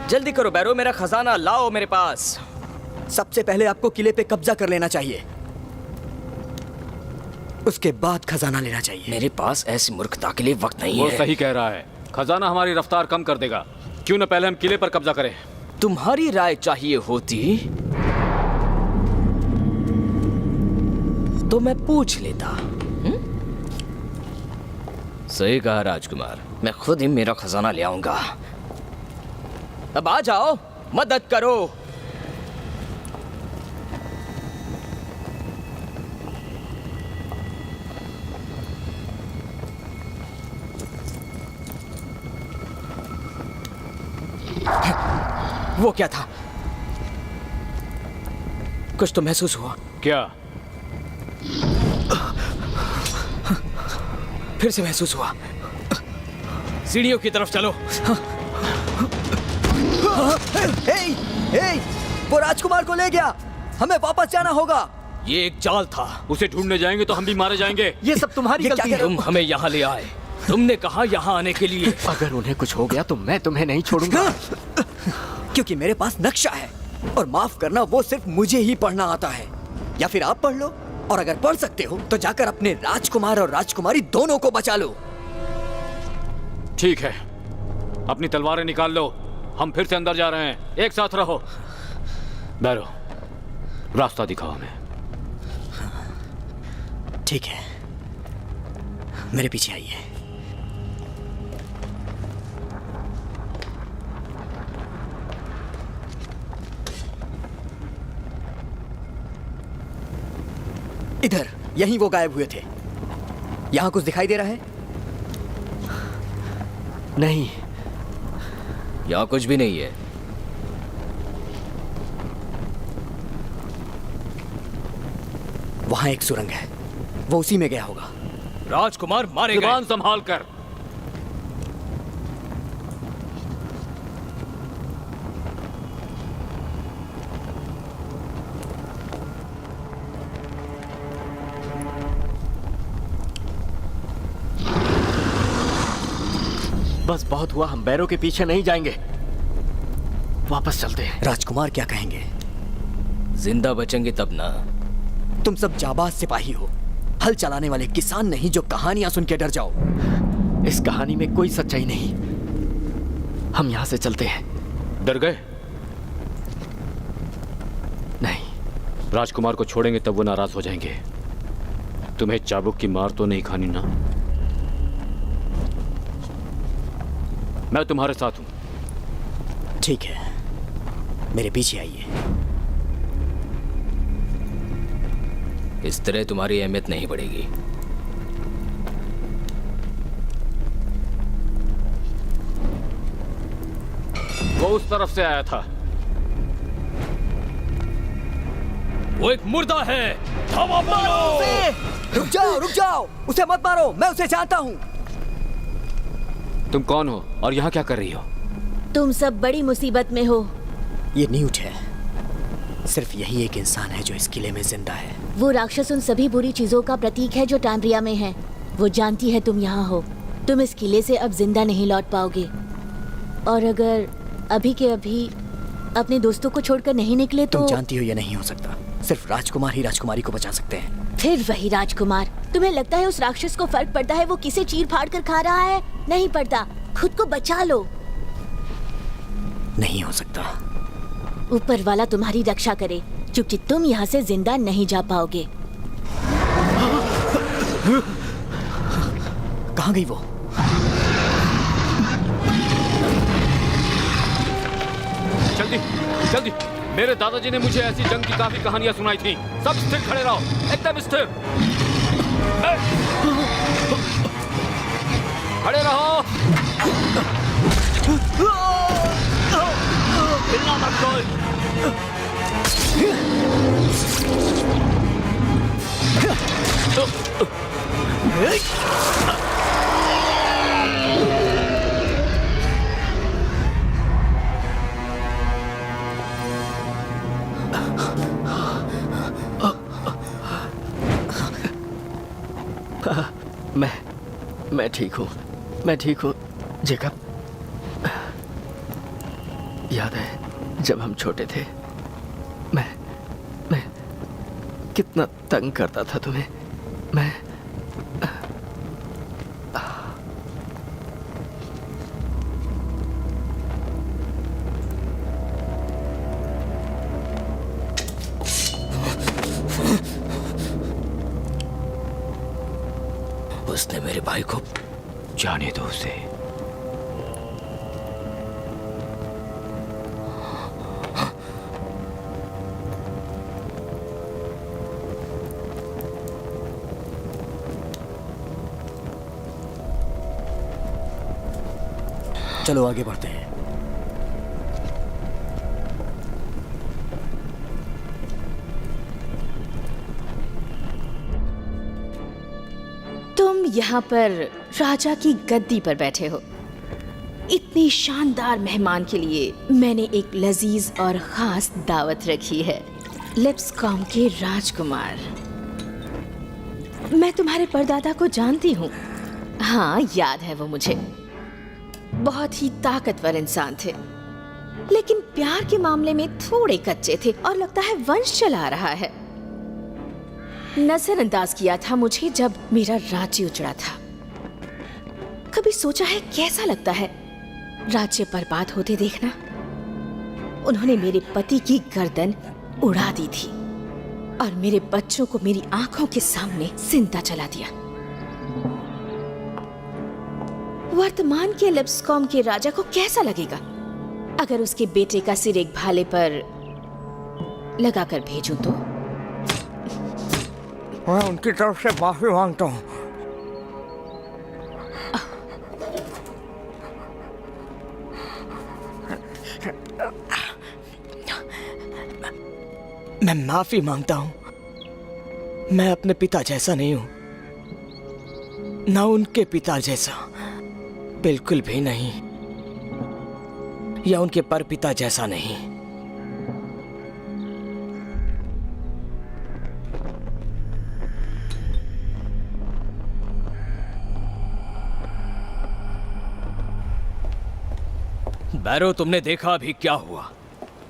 जल्दी करो बैरो, मेरा खजाना लाओ मेरे पास। सबसे पहले आपको किले पे कब्जा कर लेना चाहिए, उसके बाद खजाना लेना चाहिए। मेरे पास ऐसी मूर्खता के लिए वक्त नहीं वो है। सही कह रहा है। खजाना हमारी रफ्तार कम कर देगा। क्यों न पहले हम किले पर कब्जा करें? तुम्हारी राय चाहिए होती तो मैं पूछ लेता। सही कहा राजकुमार, मैं खुद ही मेरा खजाना ले आऊंगा। अब आ जाओ, मदद करो। वो क्या था? कुछ तो महसूस हुआ। क्या? फिर से महसूस हुआ। सीढ़ियों की तरफ चलो। वो राजकुमार को ले गया, हमें वापस जाना होगा। ये एक जाल था। उसे ढूंढने जाएंगे तो हम भी मारे जाएंगे। ये सब तुम्हारी गलती है। तुम हमें यहाँ ले आए, तुमने कहा यहाँ आने के लिए। अगर उन्हें कुछ हो गया तो मैं तुम्हें नहीं छोड़ूंगा। क्योंकि मेरे पास नक्शा है, और माफ करना वो सिर्फ मुझे ही पढ़ना आता है। या फिर आप पढ़ लो, और अगर पढ़ सकते हो तो जाकर अपने राजकुमार और राजकुमारी दोनों को बचा लो। ठीक है, अपनी तलवारें निकाल लो। हम फिर से अंदर जा रहे हैं। एक साथ रहो। बैरो, रास्ता दिखाओ हमें। ठीक है, मेरे पीछे आइए। इधर, यहीं वो गायब हुए थे। यहां कुछ दिखाई दे रहा है? नहीं, यहाँ कुछ भी नहीं है। वहाँ एक सुरंग है, वो उसी में गया होगा। राजकुमार मारे गए। जुबान संभाल कर। बस बहुत हुआ, हम बैरों के पीछे नहीं जाएंगे, वापस चलते हैं। राजकुमार क्या कहेंगे? जिंदा बचेंगे तब ना। तुम सब जाबाज सिपाही हो, हल चलाने वाले किसान नहीं जो कहानियां सुन के डर जाओ। इस कहानी में कोई सच्चाई नहीं, हम यहां से चलते हैं। डर गए? नहीं। राजकुमार को छोड़ेंगे तब वो नाराज हो जाएंगे। तुम्हें चाबुक की मार तो नहीं खानी ना? मैं तुम्हारे साथ हूं। ठीक है, मेरे पीछे आइए। इस तरह तुम्हारी अहमियत नहीं बढ़ेगी। वो उस तरफ से आया था। वो एक मुर्दा है। धावा मारो। रुक जाओ, उसे मत मारो, मैं उसे जानता हूँ। तुम कौन हो और यहाँ क्या कर रही हो? तुम सब बड़ी मुसीबत में हो। ये न्यूट है, सिर्फ यही एक इंसान है जो इस किले में जिंदा है। वो राक्षस उन सभी बुरी चीजों का प्रतीक है जो टैम्ब्रिया में है। वो जानती है तुम यहाँ हो। तुम इस किले से अब जिंदा नहीं लौट पाओगे। और अगर अभी के अभी अपने दोस्तों को छोड़कर नहीं निकले तो... तुम जानती हो ये नहीं हो सकता। सिर्फ राजकुमार ही राजकुमारी को बचा सकते हैं। फिर वही राजकुमार। तुम्हें लगता है उस राक्षस को फर्क पड़ता है वो किसे चीर फाड़ कर खा रहा है? नहीं पड़ता। खुद को बचा लो। नहीं हो सकता। ऊपर वाला तुम्हारी रक्षा करे, क्योंकि तुम यहाँ से जिंदा नहीं जा पाओगे। कहाँ गई वो? जल्दी जल्दी। मेरे दादाजी ने मुझे ऐसी जंग की काफी कहानियां सुनाई थी। सब स्थिर खड़े रहो, एकदम स्थिर। खड़े रहो। हिलना मत कोई। मैं ठीक हूँ, मैं ठीक हूँ। जेकब, याद है जब हम छोटे थे, मैं कितना तंग करता था तुम्हें। मैं उसने मेरे भाई को... जाने दो उसे। चलो आगे बढ़ते हैं। तुम यहाँ पर राजा की गद्दी पर बैठे हो। इतनी शानदार मेहमान के लिए मैंने एक लजीज और खास दावत रखी है। लिप्सकॉम के राजकुमार, मैं तुम्हारे परदादा को जानती हूँ। हाँ, याद है वो मुझे। बहुत ही ताकतवर इंसान थे, लेकिन प्यार के मामले में थोड़े कच्चे थे और लगता है वंश चला रहा है। नजरअंदाज किया था मुझे जब मेरा राज्य उजड़ा था। कभी सोचा है कैसा लगता है राज्य बर्बाद होते देखना? उन्होंने मेरे पति की गर्दन उड़ा दी थी और मेरे बच्चों को मेरी आंखों के सामने जिंदा जला दिया। वर्तमान के लिप्सकॉम के राजा को कैसा लगेगा अगर उसके बेटे का सिर एक भाले पर लगाकर भेजूं तो? मैं उनकी तरफ से माफी मांगता हूँ। मैं माफी मांगता हूँ। मैं अपने पिता जैसा नहीं हूं, ना उनके पिता जैसा, बिल्कुल भी नहीं, या उनके परपिता जैसा नहीं। बैरो, तुमने देखा अभी क्या हुआ।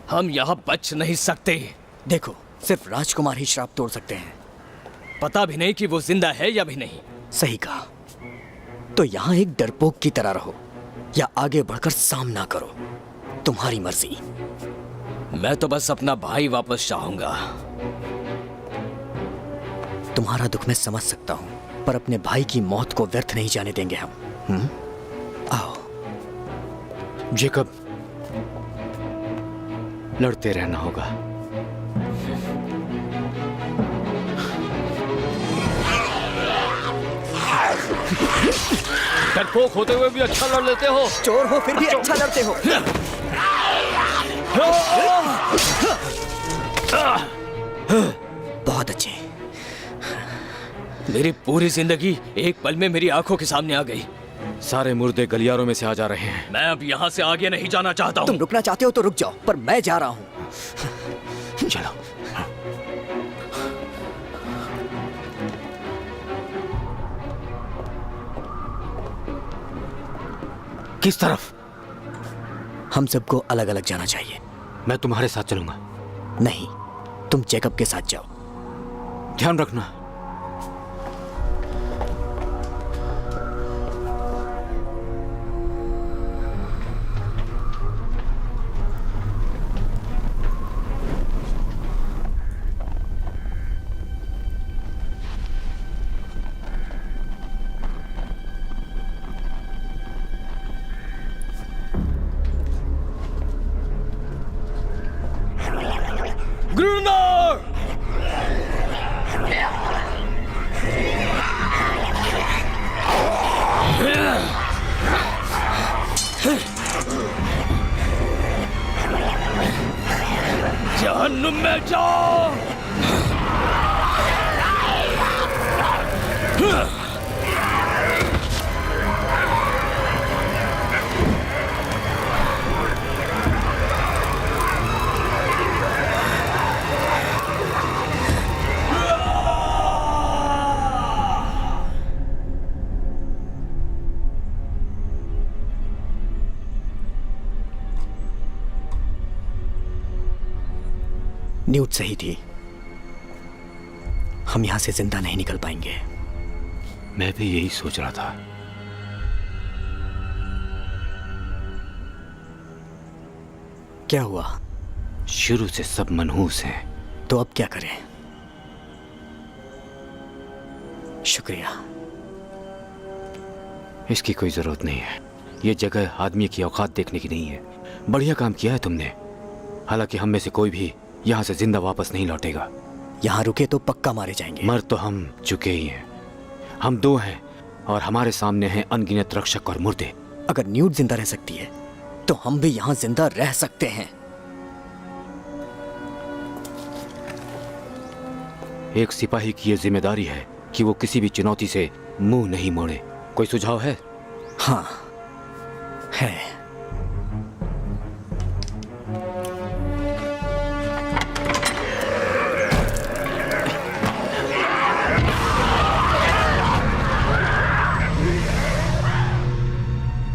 हम यहाँ बच नहीं सकते। देखो, सिर्फ राजकुमार ही श्राप तोड़ सकते हैं। पता भी नहीं कि वो जिंदा है या भी नहीं। सही कहा। तो यहाँ एक डरपोक की तरह रहो या आगे बढ़कर सामना करो, तुम्हारी मर्जी। मैं तो बस अपना भाई वापस चाहूंगा। तुम्हारा दुख मैं समझ सकता हूँ, पर अपने भाई की मौत को व्यर्थ नहीं जाने देंगे हम। आओ। जेकब, लड़ते रहना होगा। डरपोक होते हुए भी अच्छा लड़ लेते हो। चोर हो फिर भी अच्छा लड़ते हो। बहुत अच्छे। मेरी पूरी जिंदगी एक पल में मेरी आंखों के सामने आ गई। सारे मुर्दे गलियारों में से आ जा रहे हैं। मैं अब यहाँ से आगे नहीं जाना चाहता हूँ। तुम रुकना चाहते हो तो रुक जाओ, पर मैं जा रहा हूँ। चलो। किस तरफ? हम सबको अलग अलग जाना चाहिए। मैं तुम्हारे साथ चलूंगा। नहीं, तुम जेकब के साथ जाओ। ध्यान रखना। जहन्नुम में जाओ। न्यूट सही थी, हम यहां से जिंदा नहीं निकल पाएंगे। मैं भी यही सोच रहा था। क्या हुआ? शुरू से सब मनहूस हैं। तो अब क्या करें? शुक्रिया। इसकी कोई जरूरत नहीं है। ये जगह आदमी की औकात देखने की नहीं है। बढ़िया काम किया है तुमने। हालांकि हम में से कोई भी यहाँ से जिंदा वापस नहीं लौटेगा। यहाँ रुके तो पक्का मारे जाएंगे। मर तो हम चुके ही हैं। हम दो हैं और हमारे सामने हैं अनगिनत रक्षक और मुर्दे। अगर न्यूट जिंदा रह सकती है तो हम भी यहाँ जिंदा रह सकते हैं। एक सिपाही की ये जिम्मेदारी है कि वो किसी भी चुनौती से मुंह नहीं मोड़े। कोई सुझाव है? हाँ है।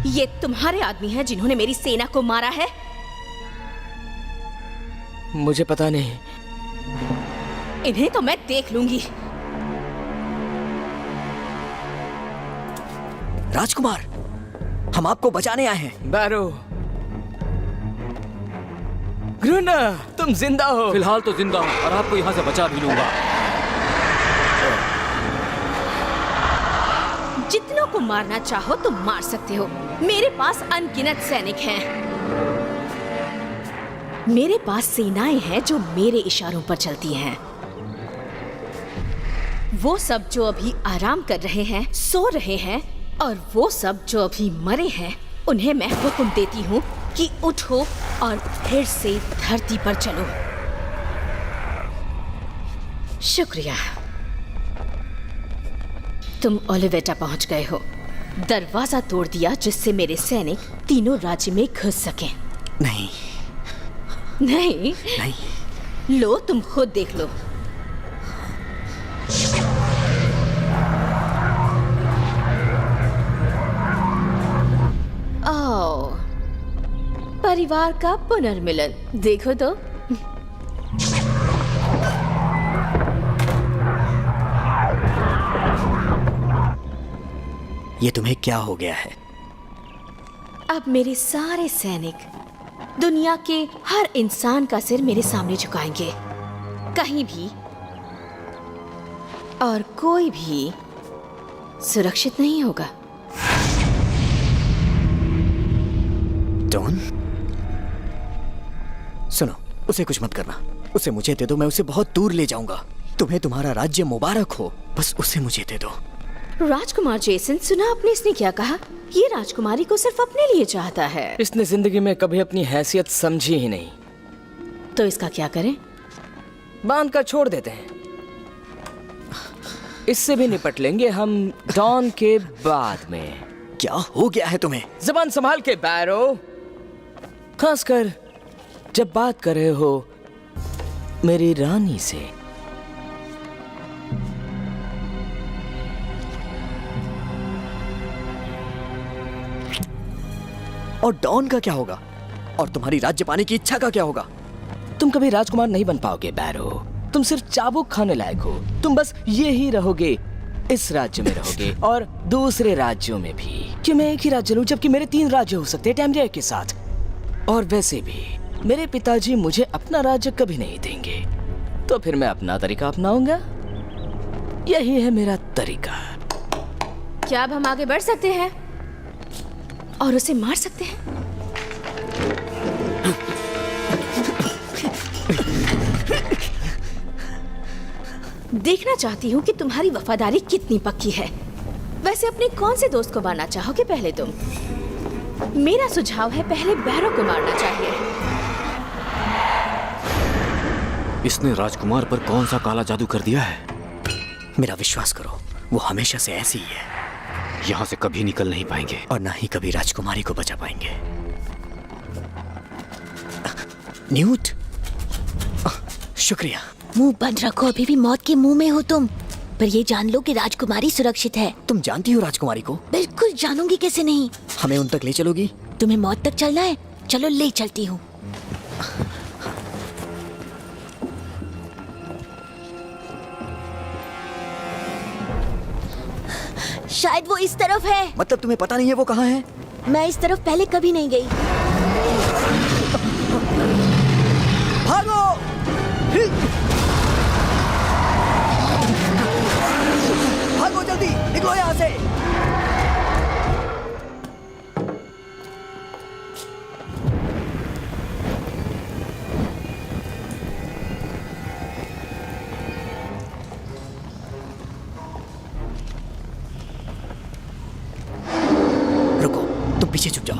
ये तुम्हारे आदमी हैं जिन्होंने मेरी सेना को मारा है? मुझे पता नहीं। इन्हें तो मैं देख लूंगी। राजकुमार, हम आपको बचाने आए हैं। बैरो, ग्रुना, तुम जिंदा हो। फिलहाल तो जिंदा हूँ और आपको यहाँ से बचा भी लूंगा। जितनों को मारना चाहो तुम मार सकते हो। मेरे पास अनगिनत सैनिक हैं। मेरे पास सेनाएं हैं जो मेरे इशारों पर चलती हैं। वो सब जो अभी आराम कर रहे हैं, सो रहे हैं, और वो सब जो अभी मरे हैं, उन्हें मैं हुक्म देती हूँ कि उठो और फिर से धरती पर चलो। शुक्रिया। तुम ओलिवेटा पहुंच गए हो। दरवाजा तोड़ दिया जिससे मेरे सैनिक तीनों राज्य में घुस सकें। नहीं नहीं नहीं, लो तुम खुद देख लो। आओ, परिवार का पुनर्मिलन देखो तो। ये तुम्हें क्या हो गया है? अब मेरे सारे सैनिक दुनिया के हर इंसान का सिर मेरे सामने झुकाएंगे, कहीं भी और कोई भी सुरक्षित नहीं होगा। डॉन, सुनो, उसे कुछ मत करना। उसे मुझे दे दो, मैं उसे बहुत दूर ले जाऊंगा। तुम्हें तुम्हारा राज्य मुबारक हो, बस उसे मुझे दे दो। राजकुमार जेसन, सुना आपने इसने क्या कहा? ये राजकुमारी को सिर्फ अपने लिए चाहता है। इसने जिंदगी में कभी अपनी हैसियत समझी ही नहीं। तो इसका क्या करें? बांध कर छोड़ देते हैं। इससे भी निपट लेंगे हम डॉन के बाद में। क्या हो गया है तुम्हें? जबान संभाल के बैरो, खासकर जब बात कर रहे हो मेरी रानी से। और डॉन का क्या होगा? और तुम्हारी राज्य पाने की इच्छा का क्या होगा? तुम कभी राजकुमार नहीं बन पाओगे बैरो। तुम सिर्फ चाबुक खाने लायक हो। तुम बस ये ही रहोगे, इस राज्य में रहोगे और दूसरे राज्यों में भी। क्यों मैं एक ही राज्य लूं जबकि मेरे 3 राज्य हो सकते हैं टैम्ब्रिया के साथ। और वैसे भी मेरे पिताजी मुझे अपना राज्य कभी नहीं देंगे, तो फिर मैं अपना तरीका अपनाऊंगा। यही है मेरा तरीका। क्या अब हम आगे बढ़ सकते हैं और उसे मार सकते हैं? देखना चाहती हूँ कि तुम्हारी वफादारी कितनी पक्की है। वैसे अपने कौन से दोस्त को मारना चाहोगे पहले तुम? मेरा सुझाव है पहले बैरो को मारना चाहिए। इसने राजकुमार पर कौन सा काला जादू कर दिया है? मेरा विश्वास करो, वो हमेशा से ऐसी ही है। यहाँ से कभी निकल नहीं पाएंगे और ना ही कभी राजकुमारी को बचा पाएंगे। न्यूट, शुक्रिया। मुंह बंद रखो, अभी भी मौत के मुंह में हो तुम। पर ये जान लो कि राजकुमारी सुरक्षित है। तुम जानती हो राजकुमारी को? बिल्कुल जानूंगी, कैसे नहीं। हमें उन तक ले चलोगी? तुम्हें मौत तक चलना है? चलो ले चलती हूँ। शायद वो इस तरफ है। मतलब तुम्हें पता नहीं है वो कहाँ है? मैं इस तरफ पहले कभी नहीं गई। भागो! भागो जल्दी, निकलो यहाँ से। रुको, तुम पीछे छुप जाओ।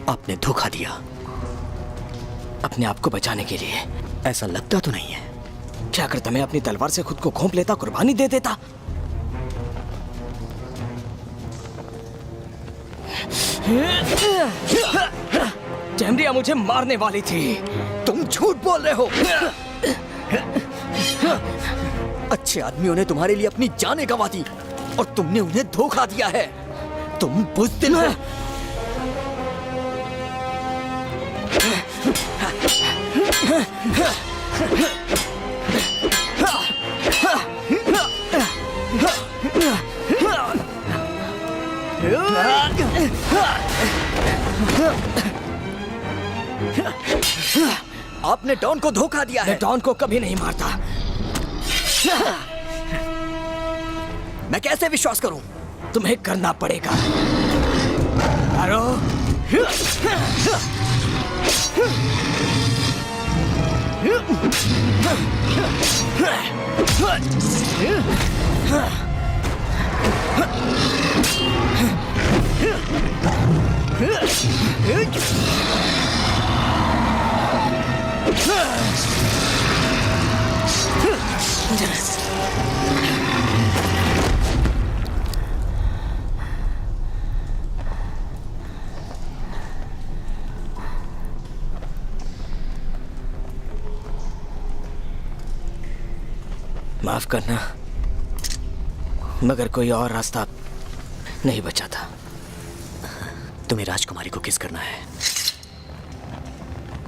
आपने धोखा दिया। अपने आप को बचाने के लिए। ऐसा लगता तो नहीं है। क्या करता मैं अपनी तलवार से खुद को घोंप लेता, कुर्बानी दे देता। टैम्ब्रिया मुझे मारने वाली थी। तुम झूठ बोल रहे हो। अच्छे आदमियों ने तुम्हारे लिए अपनी जानें गंवा दी और तुमने उन्हें धोखा दिया है। तुम बुज़दिल हो। आपने डॉन को धोखा दिया है। मैं डॉन को कभी नहीं मारता। मैं कैसे विश्वास करूं? तुम्हें करना पड़ेगा। अरो माफ करना, मगर कोई और रास्ता नहीं बचा था। तुम्हें राजकुमारी को किस करना है?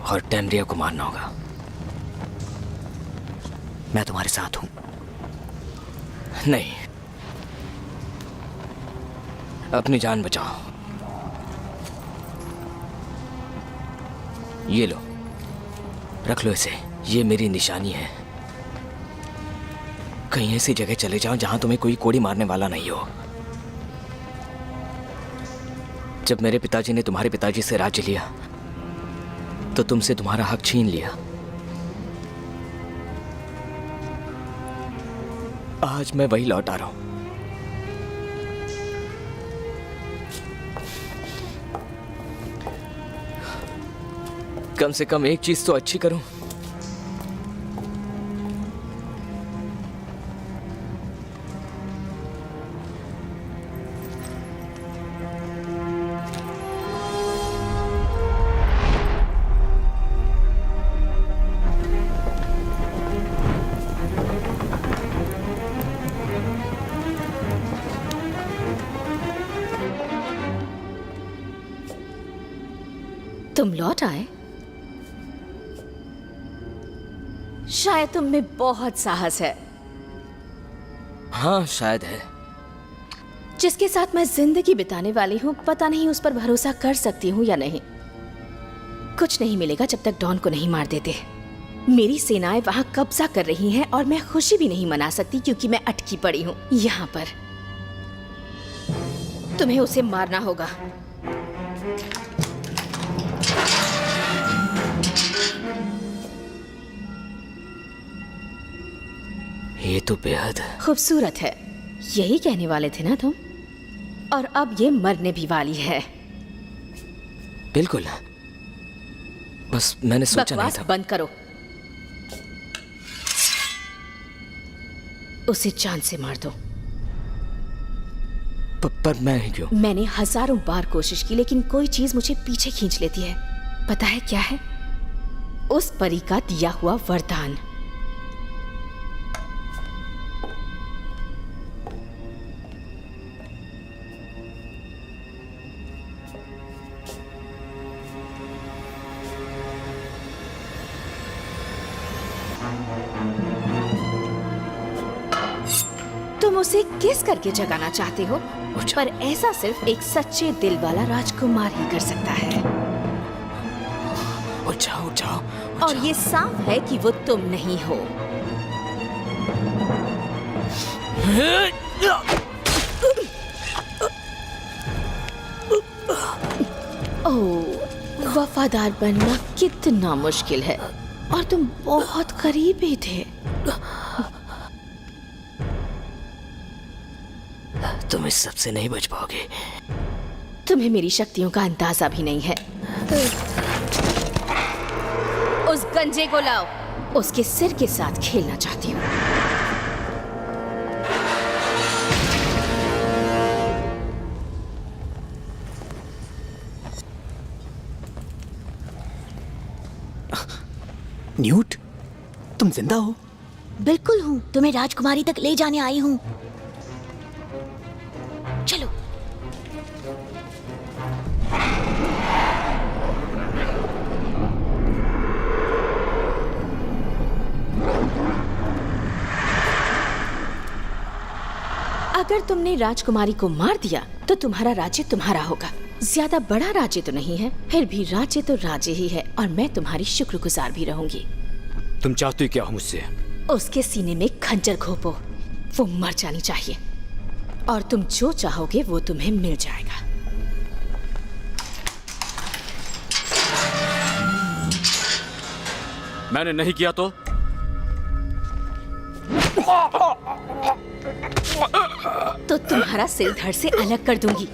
और टैमरिया को मारना होगा। मैं तुम्हारे साथ हूं। नहीं, अपनी जान बचाओ। ये लो, रख लो इसे। ये मेरी निशानी है। कहीं ऐसी जगह चले जाओ जहां तुम्हें कोई कोड़ी मारने वाला नहीं हो। जब मेरे पिताजी ने तुम्हारे पिताजी से राज्य लिया तो तुमसे तुम्हारा हक छीन लिया। आज मैं वही लौट आ रहा हूं। कम से कम एक चीज तो अच्छी करूं। तुम लौट आए? शायद तुम में बहुत साहस है। हाँ, शायद है। जिसके साथ मैं जिंदगी बिताने वाली हूँ, पता नहीं उस पर भरोसा कर सकती हूँ या नहीं। कुछ नहीं मिलेगा जब तक डॉन को नहीं मार देते। मेरी सेनाएं वहां कब्जा कर रही हैं और मैं खुशी भी नहीं मना सकती क्योंकि मैं अटकी पड़ी हूँ यहाँ पर। तुम्हें उसे मारना होगा। ये तो बेहद खूबसूरत है, यही कहने वाले थे ना तुम? और अब ये मरने भी वाली है। बिल्कुल, बस मैंने सोचा नहीं बकवास था। बंद करो। उसे जान से मार दो। पर मैं ही क्यों? मैंने हजारों बार कोशिश की लेकिन कोई चीज मुझे पीछे खींच लेती है। पता है क्या है? उस परी का दिया हुआ वरदान। तुम उसे किस करके जगाना चाहते हो, पर ऐसा सिर्फ एक सच्चे दिल वाला राजकुमार ही कर सकता है। उठाओ, उठाओ, और ये साफ है कि वो तुम नहीं हो। ओह, वफादार बनना कितना मुश्किल है और तुम बहुत करीबी थे। तुम इस सबसे नहीं बच पाओगे। तुम्हें मेरी शक्तियों का अंदाजा भी नहीं है। उस गंजे को लाओ। उसके सिर के साथ खेलना चाहती हूँ। न्यूट, तुम जिंदा हो? बिल्कुल हूँ, तुम्हें राजकुमारी तक ले जाने आई हूँ। चलो। अगर तुमने राजकुमारी को मार दिया तो तुम्हारा राज्य तुम्हारा होगा। ज्यादा बड़ा राज्य तो नहीं है, फिर भी राज्य तो राज्य ही है और मैं तुम्हारी शुक्रगुजार भी रहूंगी। तुम चाहती क्या हो मुझसे? उसके सीने में खंजर घोपो। वो मर जानी चाहिए और तुम जो चाहोगे वो तुम्हें मिल जाएगा। मैंने नहीं किया तो तुम्हारा सिर धड़ से अलग कर दूंगी।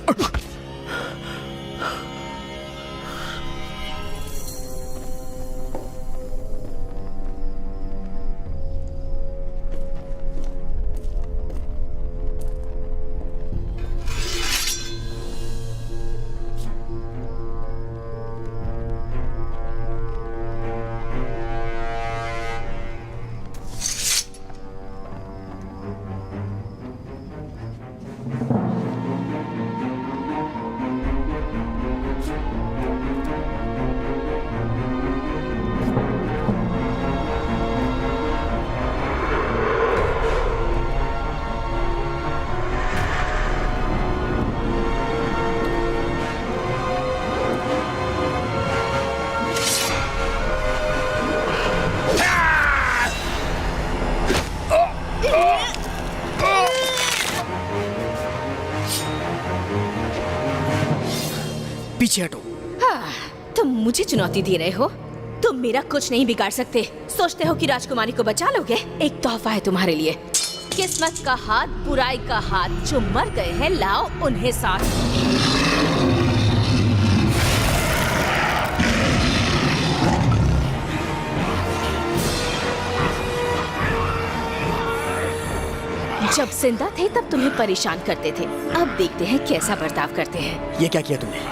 पीछे हटो। हाँ, तुम मुझे चुनौती दे रहे हो? तुम मेरा कुछ नहीं बिगाड़ सकते। सोचते हो कि राजकुमारी को बचा लोगे? एक तोहफा है तुम्हारे लिए। किस्मत का हाथ, बुराई का हाथ, जो मर गए हैं लाओ उन्हें साथ। जब जिंदा थे तब तुम्हें परेशान करते थे, अब देखते हैं कैसा बर्ताव करते हैं। ये क्या किया तुमने?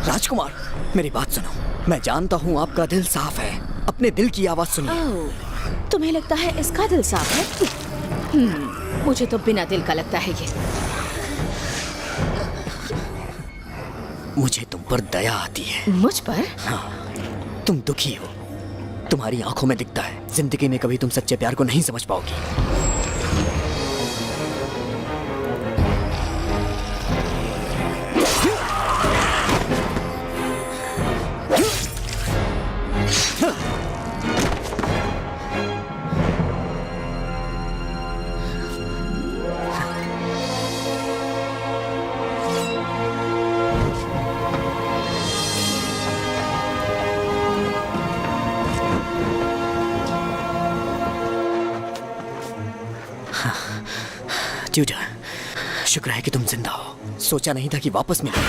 राजकुमार, मेरी बात सुनो। मैं जानता हूँ आपका दिल साफ है। अपने दिल की आवाज सुनिए। ओह, तुम्हें लगता है इसका दिल साफ है? मुझे तो बिना दिल का लगता है ये। मुझे तुम पर दया आती है। मुझ पर? हाँ, तुम दुखी हो। तुम्हारी आंखों में दिखता है। जिंदगी में कभी तुम सच्चे प्यार को नहीं समझ पाओगी। ट्यूटर, शुक्र है कि तुम जिंदा हो। सोचा नहीं था कि वापस मिलोगे।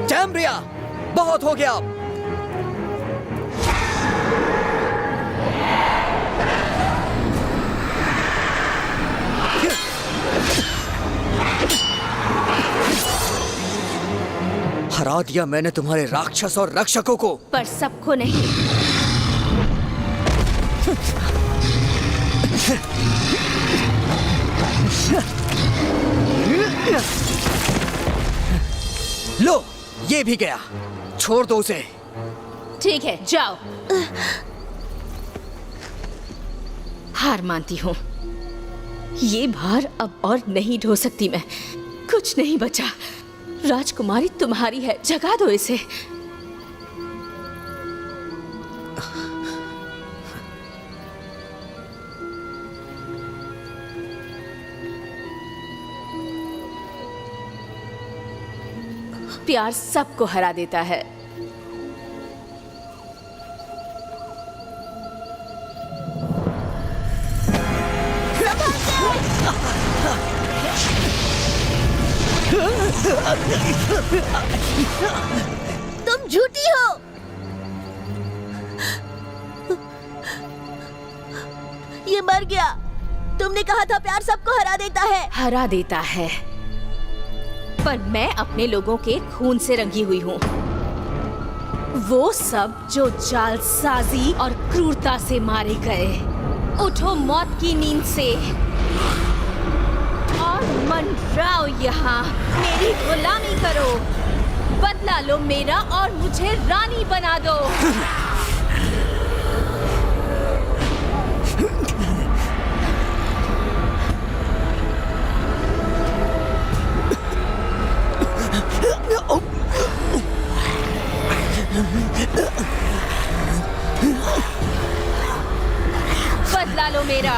टैम्ब्रिया, बहुत हो गया अब। हरा दिया मैंने तुम्हारे राक्षस और रक्षकों को। पर सबको नहीं। लो, ये भी गया। छोड़ दो उसे। ठीक है, जाओ। हार मानती हूँ। ये भार अब और नहीं ढो सकती मैं। कुछ नहीं बचा। राजकुमारी तुम्हारी है, जगा दो इसे। प्यार सबको हरा देता है। तुम झूठी हो। ये मर गया। तुमने कहा था प्यार सबको हरा देता है। हरा देता है, पर मैं अपने लोगों के खून से रंगी हुई हूँ। वो सब जो जालसाजी और क्रूरता से मारे गए। उठो मौत की नींद से और मंडराओ यहाँ। मेरी गुलामी करो, बदला लो मेरा और मुझे रानी बना दो। बदला लो मेरा।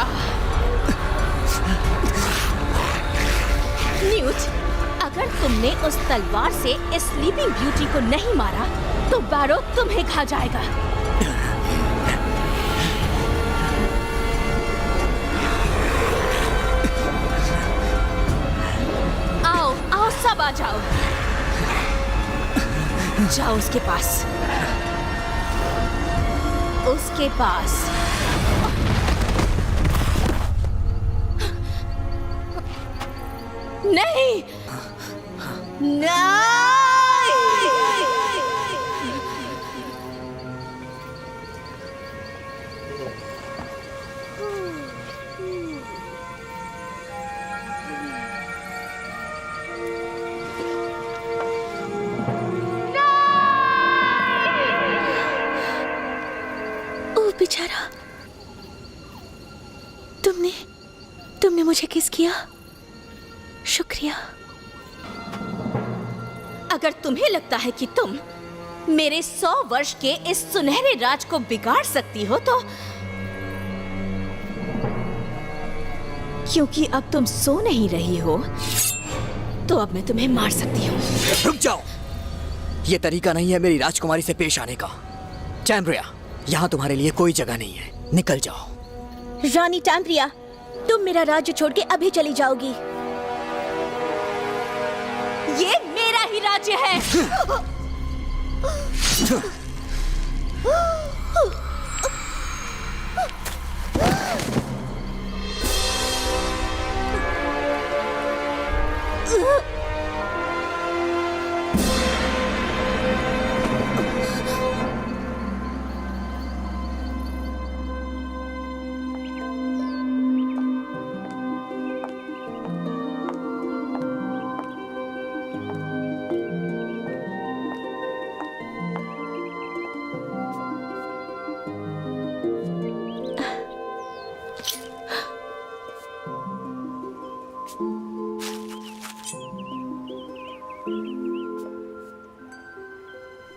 न्यूट, अगर तुमने उस तलवार से इस स्लीपिंग ब्यूटी को नहीं मारा तो बैरो तुम्हें खा जाएगा। आओ आओ, सब आ जाओ। जाओ उसके पास, उसके पास। नहीं, नहीं। No! बेचारा, तुमने मुझे किस किया? शुक्रिया। अगर तुम्हें लगता है कि तुम मेरे 100 वर्ष के इस सुनहरे राज को बिगाड़ सकती हो तो क्योंकि अब तुम सो नहीं रही हो तो अब मैं तुम्हें मार सकती हूँ। रुक जाओ, ये तरीका नहीं है मेरी राजकुमारी से पेश आने का। टैम्ब्रिया, यहाँ तुम्हारे लिए कोई जगह नहीं है, निकल जाओ। रानी टैम्ब्रिया, तुम मेरा राज्य छोड़ के अभी चली जाओगी। ये मेरा ही राज्य है।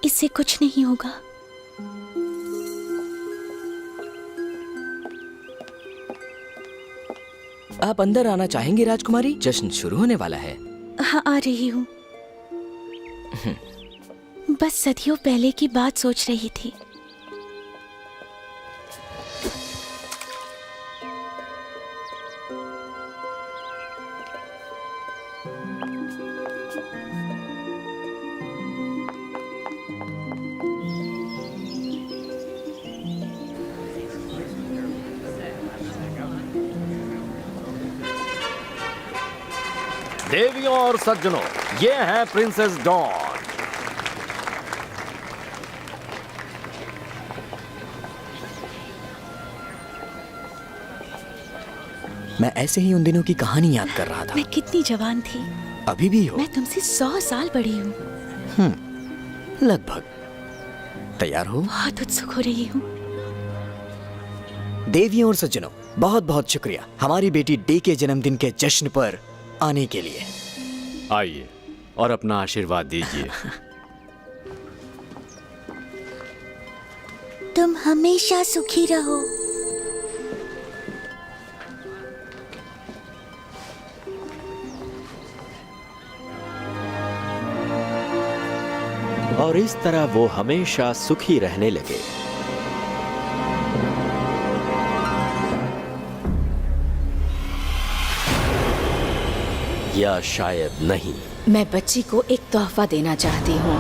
इससे कुछ नहीं होगा। आप अंदर आना चाहेंगे राजकुमारी? जश्न शुरू होने वाला है। हाँ, आ रही हूँ। बस सदियों पहले की बात सोच रही थी। देवियों और सज्जनों, ये है प्रिंसेस डॉन। मैं ऐसे ही उन दिनों की कहानी याद कर रहा था। मैं कितनी जवान थी। अभी भी हो? मैं तुमसे 100 साल बड़ी हूँ। लगभग। तैयार हो? बहुत उत्सुक हो रही हूँ। देवियों और सज्जनों, बहुत बहुत शुक्रिया हमारी बेटी डे के जन्मदिन के जश्न पर आने के लिए। आइए और अपना आशीर्वाद दीजिए। तुम हमेशा सुखी रहो। और इस तरह वो हमेशा सुखी रहने लगे। या शायद नहीं। मैं बच्ची को एक तोहफा देना चाहती हूँ।